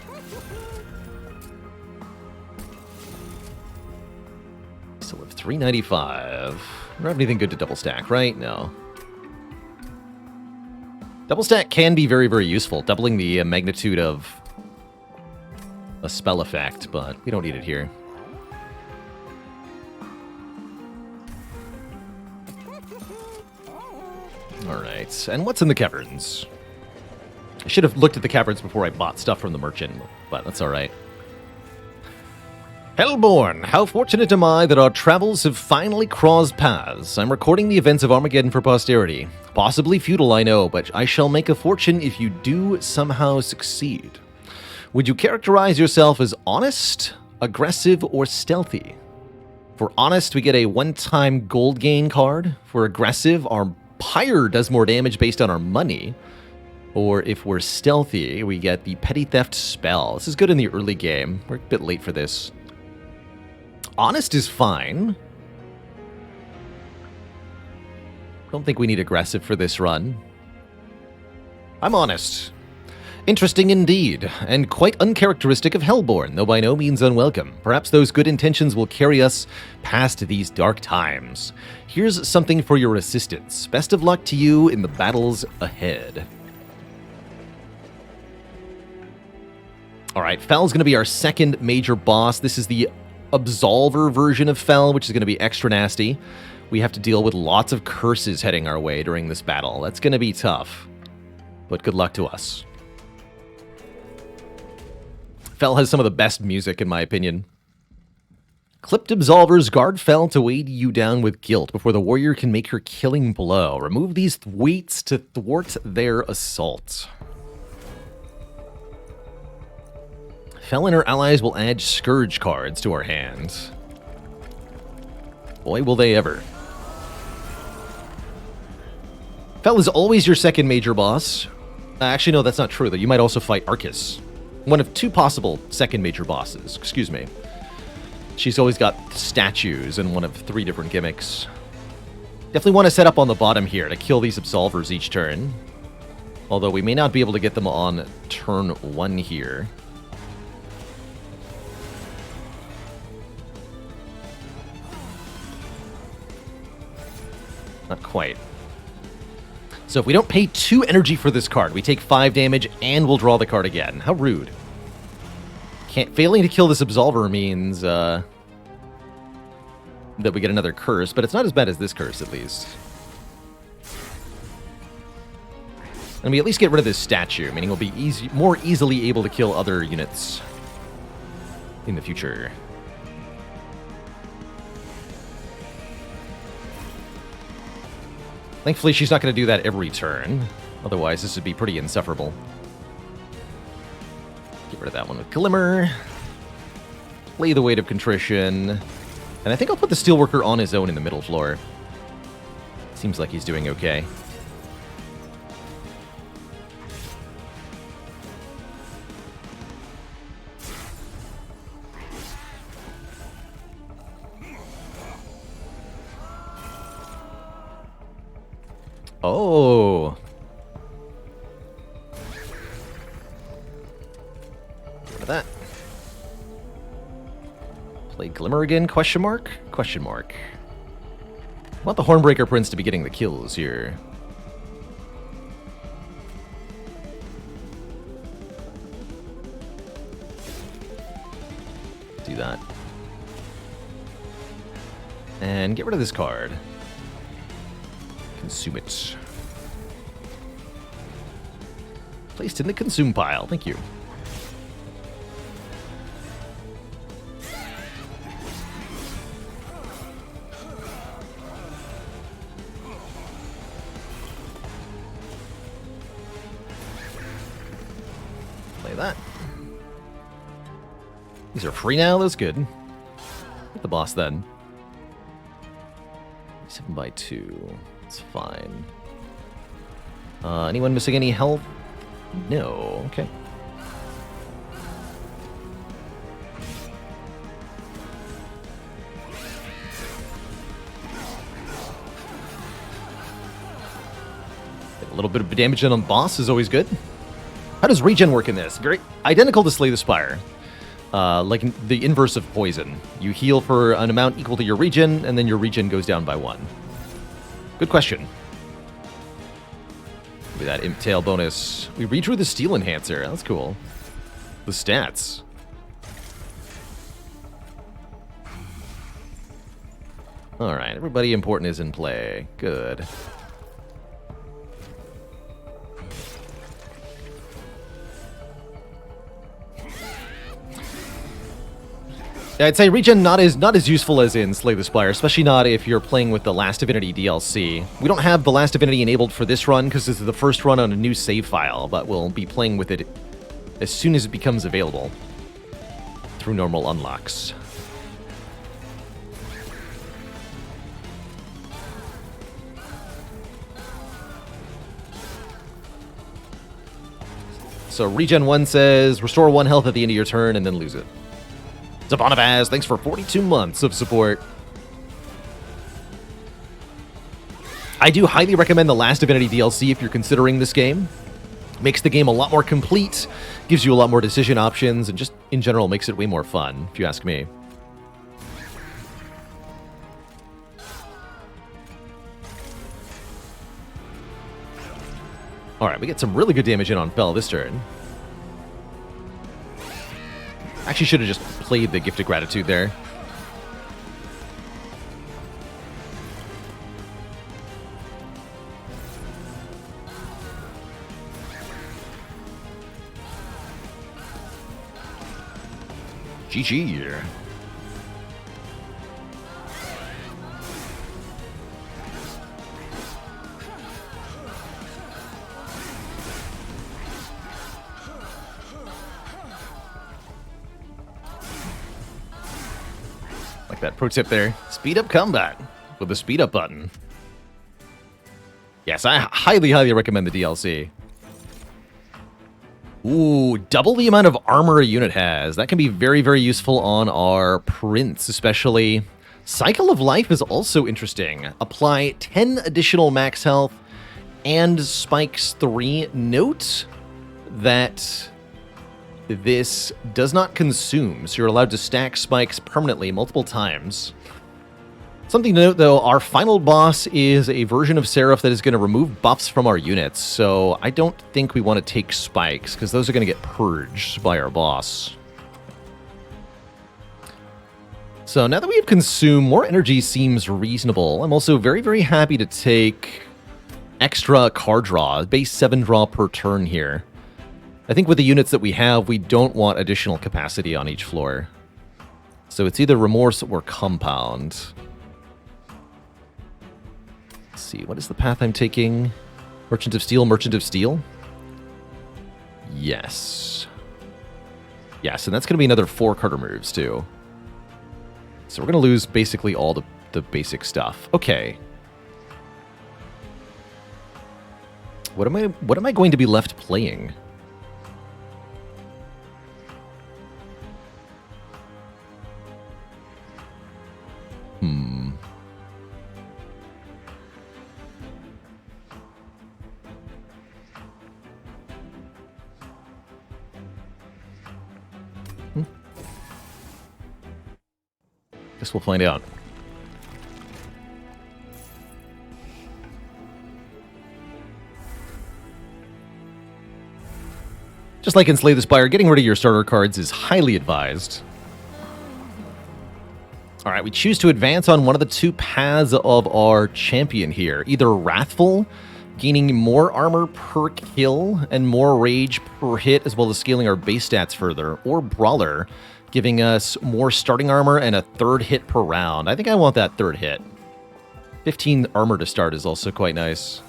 Still have 395. We don't have anything good to double stack, right? No. Double stack can be very, very useful, doubling the magnitude of a spell effect, but we don't need it here. Alright, and what's in the caverns? I should have looked at the caverns before I bought stuff from the merchant, but that's alright. Hellborn, how fortunate am I that our travels have finally crossed paths. I'm recording the events of Armageddon for posterity. Possibly futile, I know, but I shall make a fortune if you do somehow succeed. Would you characterize yourself as honest, aggressive, or stealthy? For honest, we get a one-time gold gain card. For aggressive, our Pyre does more damage based on our money. Or if we're stealthy, we get the Petty Theft spell. This is good in the early game. We're a bit late for this. Honest is fine. Don't think we need aggressive for this run. I'm honest. Interesting indeed, and quite uncharacteristic of Hellborn, though by no means unwelcome. Perhaps those good intentions will carry us past these dark times. Here's something for your assistance. Best of luck to you in the battles ahead. Alright, Fel's going to be our second major boss. This is the Absolver version of Fel, which is going to be extra nasty. We have to deal with lots of curses heading our way during this battle. That's going to be tough, but good luck to us. Fel has some of the best music, in my opinion. Clipped Absolvers guard Fel to weigh you down with guilt before the warrior can make her killing blow. Remove these weights to thwart their assault. Fel and her allies will add Scourge cards to our hands. Boy, will they ever. Fel is always your second major boss. Actually, no, that's not true, though. You might also fight Arcus. One of two possible second major bosses. Excuse me. She's always got statues and one of 3 different gimmicks. Definitely want to set up on the bottom here to kill these Absolvers each turn. Although we may not be able to get them on turn 1 here. Not quite. So if we don't pay 2 energy for this card, we take 5 damage and we'll draw the card again. How rude. Failing to kill this Absolver means that we get another curse, but it's not as bad as this curse, at least. And we at least get rid of this statue, meaning we'll be more easily able to kill other units in the future. Thankfully, she's not going to do that every turn. Otherwise, this would be pretty insufferable. Get rid of that one with Glimmer. Play the Weight of Contrition. And I think I'll put the Steelworker on his own in the middle floor. Seems like he's doing okay. Oh. Get rid of that. Play Glimmer again? Question mark? Question mark. I want the Hornbreaker Prince to be getting the kills here. Do that. And get rid of this card. Consume it. Placed in the consume pile. Thank you. Play that. These are free now. That's good. Get the boss then. 7x2. It's fine. Anyone missing any health? No. Okay. A little bit of damage on the boss is always good. How does regen work in this? Very identical to Slay the Spire. Like the inverse of poison. You heal for an amount equal to your regen, and then your regen goes down by 1. Good question. With that Imp Tail bonus. We redrew the Steel Enhancer. That's cool. The stats. Alright, everybody important is in play. Good. I'd say regen not as useful as in Slay the Spire, especially not if you're playing with the Last Divinity DLC. We don't have the Last Divinity enabled for this run because this is the first run on a new save file, but we'll be playing with it as soon as it becomes available through normal unlocks. So regen 1 says restore 1 health at the end of your turn and then lose it. Zavanavaz, thanks for 42 months of support. I do highly recommend the Last Divinity DLC if you're considering this game. Makes the game a lot more complete, gives you a lot more decision options, and just in general makes it way more fun, if you ask me. Alright, we get some really good damage in on Fel this turn. Actually should have just played the Gift of Gratitude there. GG. Like that pro tip there. Speed up combat with the speed up button. Yes, I highly recommend the DLC. Ooh, double the amount of armor a unit has. That can be very useful on our prints, especially. Cycle of Life is also interesting. Apply 10 additional max health and spikes 3. Note that this does not consume, so you're allowed to stack spikes permanently multiple times. Something to note, though, our final boss is a version of Seraph that is going to remove buffs from our units, so I don't think we want to take spikes, because those are going to get purged by our boss. So now that we have consumed, more energy seems reasonable. I'm also very happy to take extra card draw, base 7 draw per turn here. I think with the units that we have, we don't want additional capacity on each floor. So it's either Remorse or Compound. Let's see, what is the path I'm taking? Merchant of Steel, Merchant of Steel? Yes. Yes, and that's going to be another 4 card removes, too. So we're going to lose basically all the basic stuff. Okay. What am I going to be left playing? Guess we'll find out. Just like in Slay the Spire, getting rid of your starter cards is highly advised. Alright, we choose to advance on one of the 2 paths of our champion here. Either Wrathful, gaining more armor per kill and more rage per hit, as well as scaling our base stats further, or Brawler, giving us more starting armor and a 3rd hit per round. I think I want that 3rd hit. 15 armor to start is also quite nice.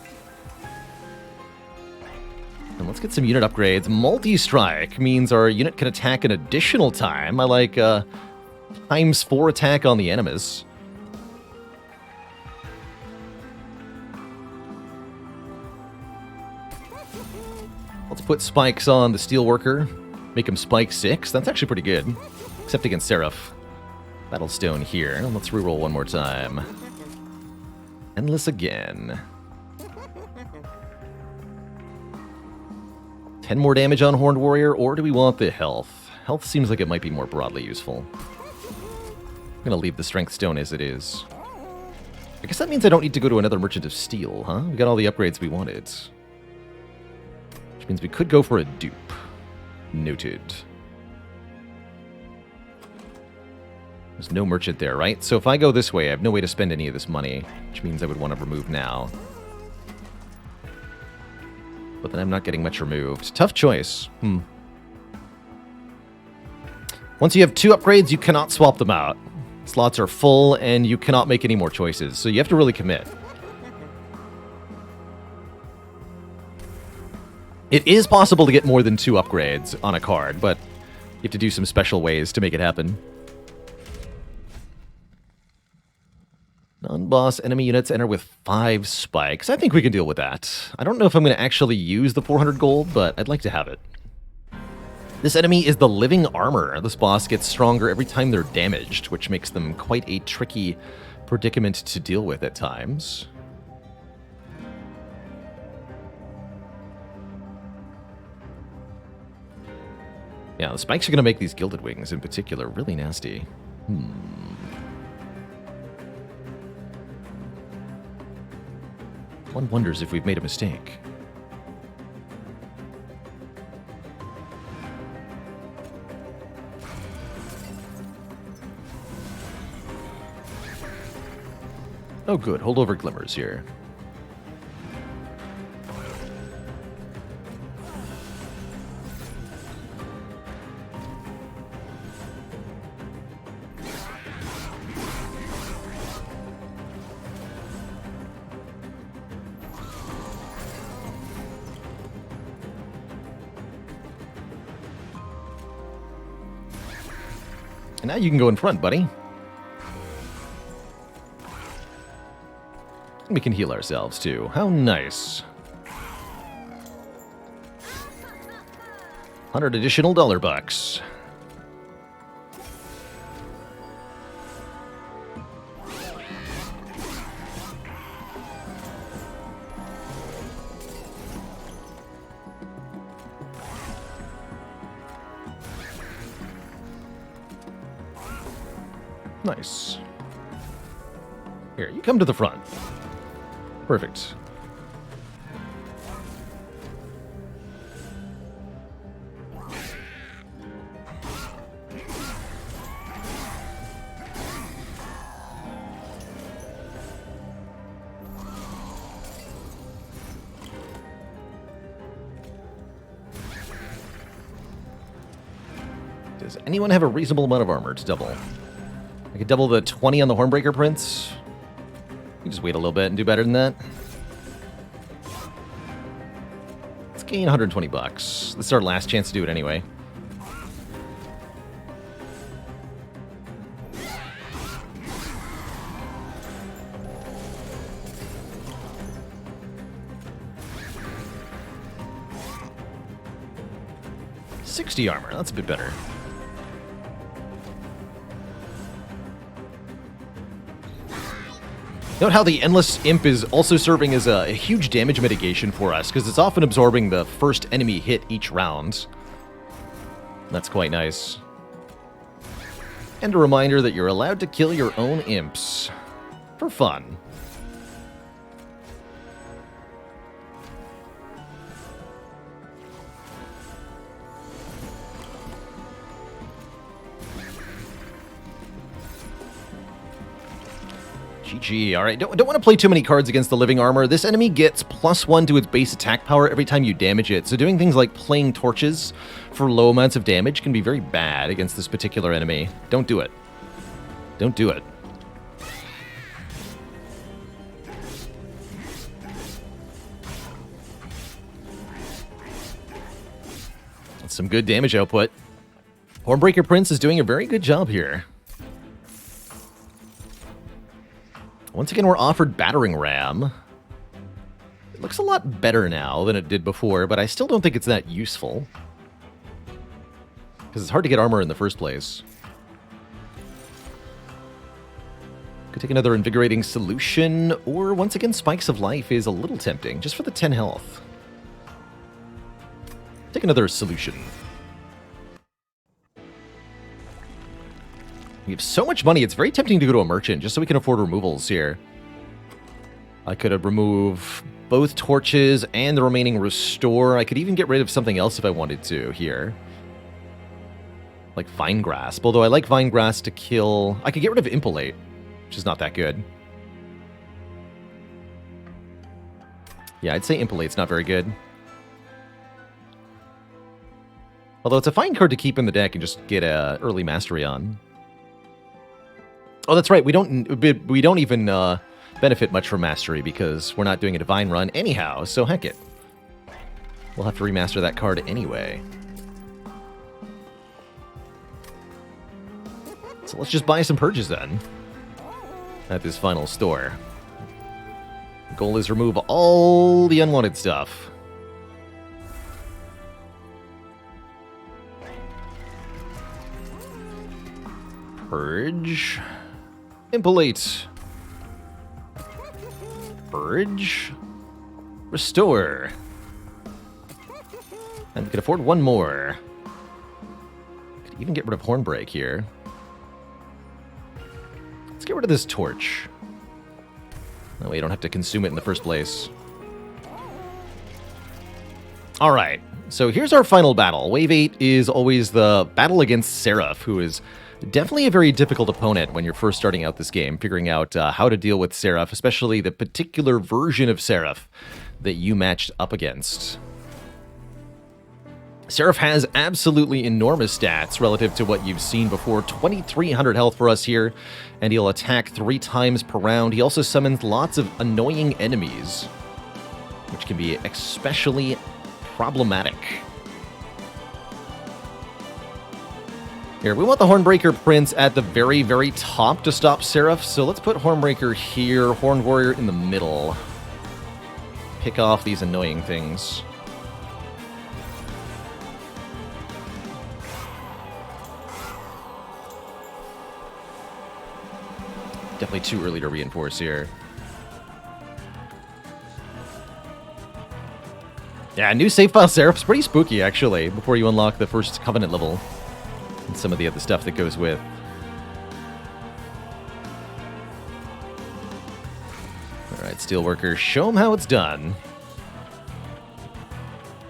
And let's get some unit upgrades. Multi-strike means our unit can attack an additional time. I like ×4 attack on the enemies. Let's put spikes on the Steelworker. Make him spike 6. That's actually pretty good. Except against Seraph. Battlestone here. Let's reroll one more time. Endless again. 10 more damage on Horned Warrior, or do we want the health? Health seems like it might be more broadly useful. I'm going to leave the Strength Stone as it is. I guess that means I don't need to go to another Merchant of Steel, huh? We got all the upgrades we wanted. Which means we could go for a dupe. Noted. There's no merchant there, right? So if I go this way, I have no way to spend any of this money, which means I would want to remove now. But then I'm not getting much removed. Tough choice. Once you have 2 upgrades, you cannot swap them out. Slots are full, and you cannot make any more choices, so you have to really commit. It is possible to get more than 2 upgrades on a card, but you have to do some special ways to make it happen. Non-boss enemy units enter with 5 spikes. I think we can deal with that. I don't know if I'm going to actually use the 400 gold, but I'd like to have it. This enemy is the Living Armor. This boss gets stronger every time they're damaged, which makes them quite a tricky predicament to deal with at times. Yeah, the spikes are going to make these gilded wings in particular really nasty. One wonders if we've made a mistake. Oh good, holdover glimmers here. And now you can go in front, buddy. We can heal ourselves, too. How nice. 100 additional dollar bucks. Nice. Here, you come to the front. Perfect. Does anyone have a reasonable amount of armor to double? I could double the 20 on the Hornbreaker Prince. You just wait a little bit and do better than that. Let's gain 120 bucks. This is our last chance to do it anyway. $60 armor. That's a bit better. Note how the Endless Imp is also serving as a huge damage mitigation for us, because it's often absorbing the first enemy hit each round. That's quite nice. And a reminder that you're allowed to kill your own imps. For fun. GG. Alright, don't want to play too many cards against the living armor. This enemy gets +1 to its base attack power every time you damage it, so doing things like playing torches for low amounts of damage can be very bad against this particular enemy. Don't do it. Don't do it. That's some good damage output. Hornbreaker Prince is doing a very good job here. Once again, we're offered Battering Ram. It looks a lot better now than it did before, but I still don't think it's that useful. Because it's hard to get armor in the first place. Could take another Invigorating Solution, or once again, Spikes of Life is a little tempting, just for the 10 health. Take another Solution. We have so much money, it's very tempting to go to a merchant, just so we can afford removals here. I could remove both torches and the remaining restore. I could even get rid of something else if I wanted to here. Like Vine Grasp, although I like Vine Grasp to kill... I could get rid of Impolate, which is not that good. Yeah, I'd say Impolate's not very good. Although it's a fine card to keep in the deck and just get a early mastery on. Oh, that's right. We don't even benefit much from mastery because we're not doing a divine run anyhow. So heck it. We'll have to remaster that card anyway. So let's just buy some purges then at this final store. The goal is remove all the unwanted stuff. Purge. Impolate. Purge. Restore. And we can afford one more. Even get rid of Hornbreak here. Let's get rid of this torch. That way you don't have to consume it in the first place. Alright, so here's our final battle. Wave 8 is always the battle against Seraph, who is definitely a very difficult opponent when you're first starting out this game, figuring out how to deal with Seraph, especially the particular version of Seraph that you matched up against. Seraph has absolutely enormous stats relative to what you've seen before. 2,300 health for us here, and he'll attack 3 times per round. He also summons lots of annoying enemies, which can be especially problematic. Here, we want the Hornbreaker Prince at the very, very top to stop Seraph, so let's put Hornbreaker here, Horned Warrior in the middle. Pick off these annoying things. Definitely too early to reinforce here. Yeah, new save file Seraph's pretty spooky, actually, before you unlock the first Covenant level. And some of the other stuff that goes with. Alright, Steelworker, show them how it's done.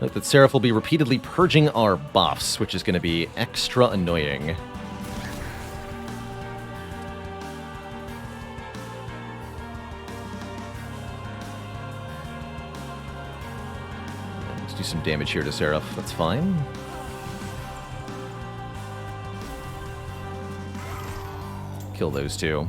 Note that Seraph will be repeatedly purging our buffs, which is going to be extra annoying. Let's do some damage here to Seraph. That's fine. Kill those two.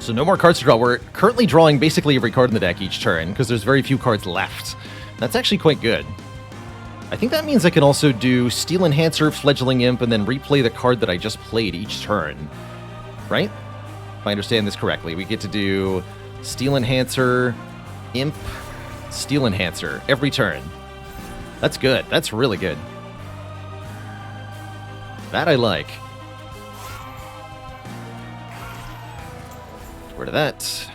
So no more cards to draw. We're currently drawing basically every card in the deck each turn because there's very few cards left. That's actually quite good. I think that means I can also do Steel Enhancer, Fledgling Imp, and then replay the card that I just played each turn. Right? If I understand this correctly, we get to do Steel Enhancer, Imp, Steel Enhancer every turn. That's good. That's really good. That I like. Get rid of that.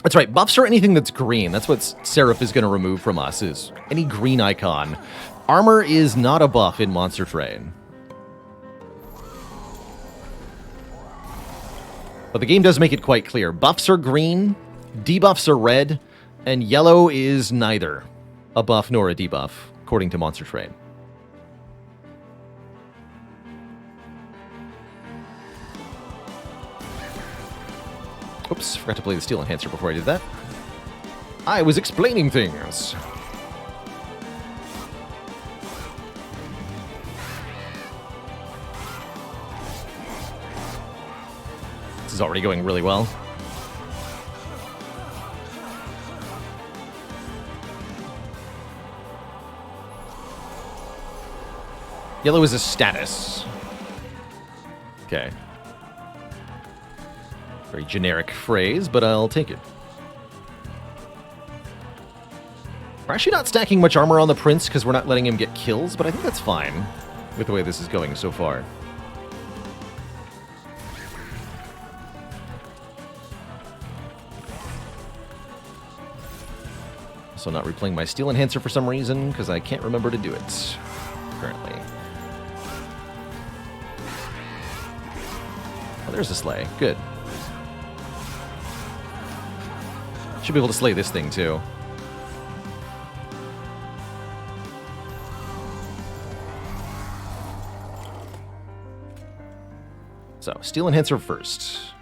That's right, buffs are anything that's green. That's what Seraph is going to remove from us, is any green icon. Armor is not a buff in Monster Train. But the game does make it quite clear. Buffs are green, debuffs are red, and yellow is neither a buff nor a debuff, according to Monster Train. Oops, forgot to play the Steel Enhancer before I did that. I was explaining things. This is already going really well. Yellow is a status. Okay. Very generic phrase, but I'll take it. We're actually not stacking much armor on the Prince because we're not letting him get kills, but I think that's fine with the way this is going so far. Also not replaying my Steel Enhancer for some reason because I can't remember to do it currently. Oh, there's a sleigh. Good. Should be able to slay this thing, too. So, Steel Enhancer first.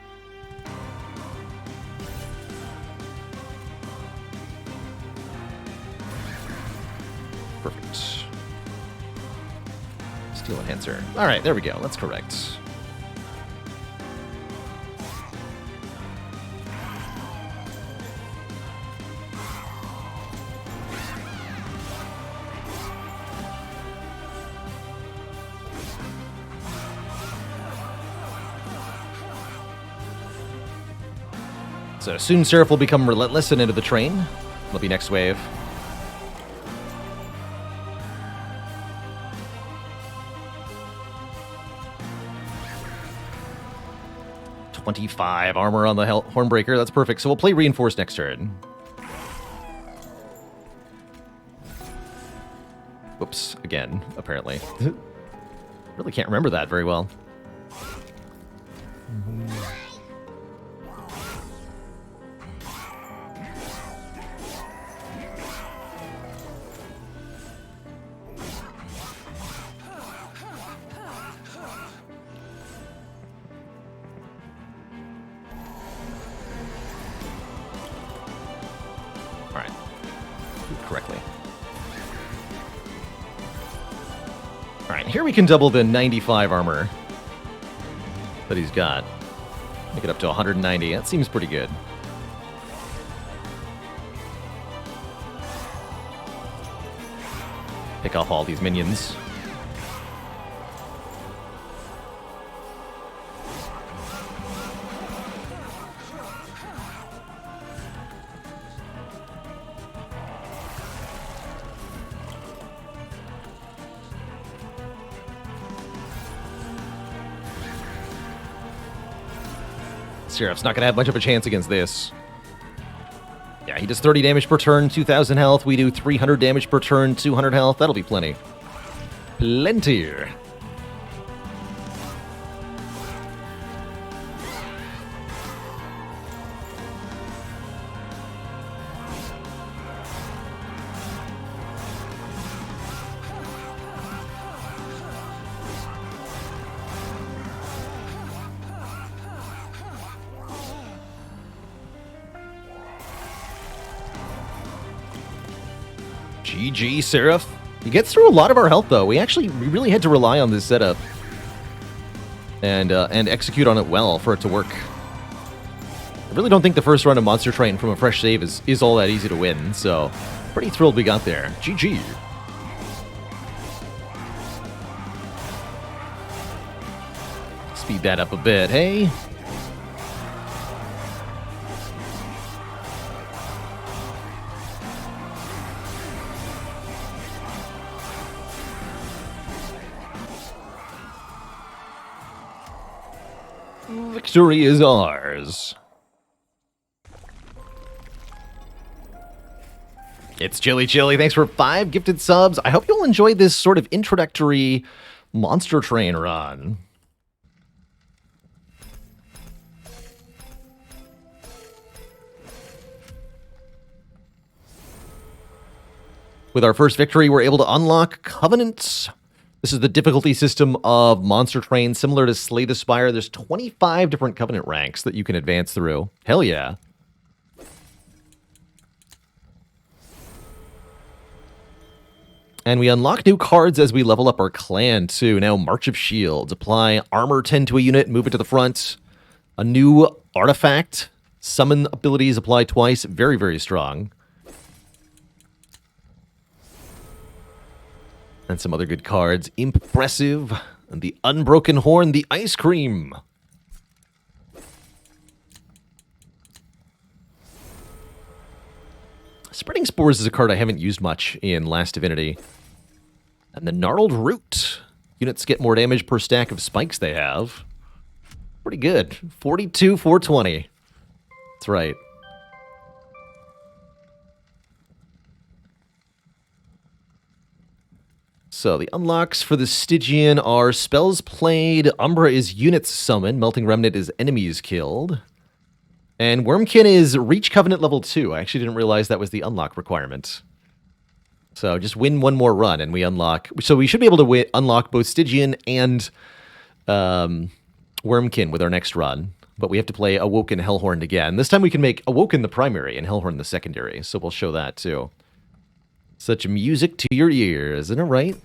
Perfect. Steel Enhancer. Alright, there we go. That's correct. So soon Seraph will become relentless and into the train. It'll be next wave. "25 armor on the Hornbreaker. That's perfect. So we'll play Reinforced next turn. Whoops, again, apparently. Really can't remember that very well. All right, correctly. All right, here we can double the 95 armor that he's got. Make it up to 190. That seems pretty good. Pick off all these minions. Seraph's not going to have much of a chance against this. Yeah, he does 30 damage per turn, 2,000 health. We do 300 damage per turn, 200 health. That'll be plenty. Plenty. GG, Seraph. He gets through a lot of our health, though. We really had to rely on this setup and execute on it well for it to work. I really don't think the first run of Monster Train from a fresh save is all that easy to win, so pretty thrilled we got there. GG. Speed that up a bit, hey? Victory is ours. It's Chili Chili. Thanks for 5 gifted subs. I hope you'll enjoy this sort of introductory Monster Train run. With our first victory, we're able to unlock Covenants. This is the difficulty system of Monster Train, similar to Slay the Spire. There's 25 different Covenant ranks that you can advance through. Hell yeah. And we unlock new cards as we level up our clan, too. Now, March of Shields. Apply armor 10 to a unit, move it to the front. A new artifact. Summon abilities apply twice. Very, very strong. And some other good cards. Impressive. And the Unbroken Horn, the Ice Cream. Spreading Spores is a card I haven't used much in Last Divinity. And the Gnarled Root. Units get more damage per stack of spikes they have. Pretty good. 42, 420. That's right. So the unlocks for the Stygian are Spells Played, Umbra is units summoned, Melting Remnant is enemies killed, and Wormkin is Reach Covenant level 2. I actually didn't realize that was the unlock requirement. So just win one more run and we unlock. So we should be able to unlock both Stygian and Wormkin with our next run, but we have to play Awoken Hellhorn again. This time we can make Awoken the primary and Hellhorn the secondary, so we'll show that too. Such music to your ears, isn't it right?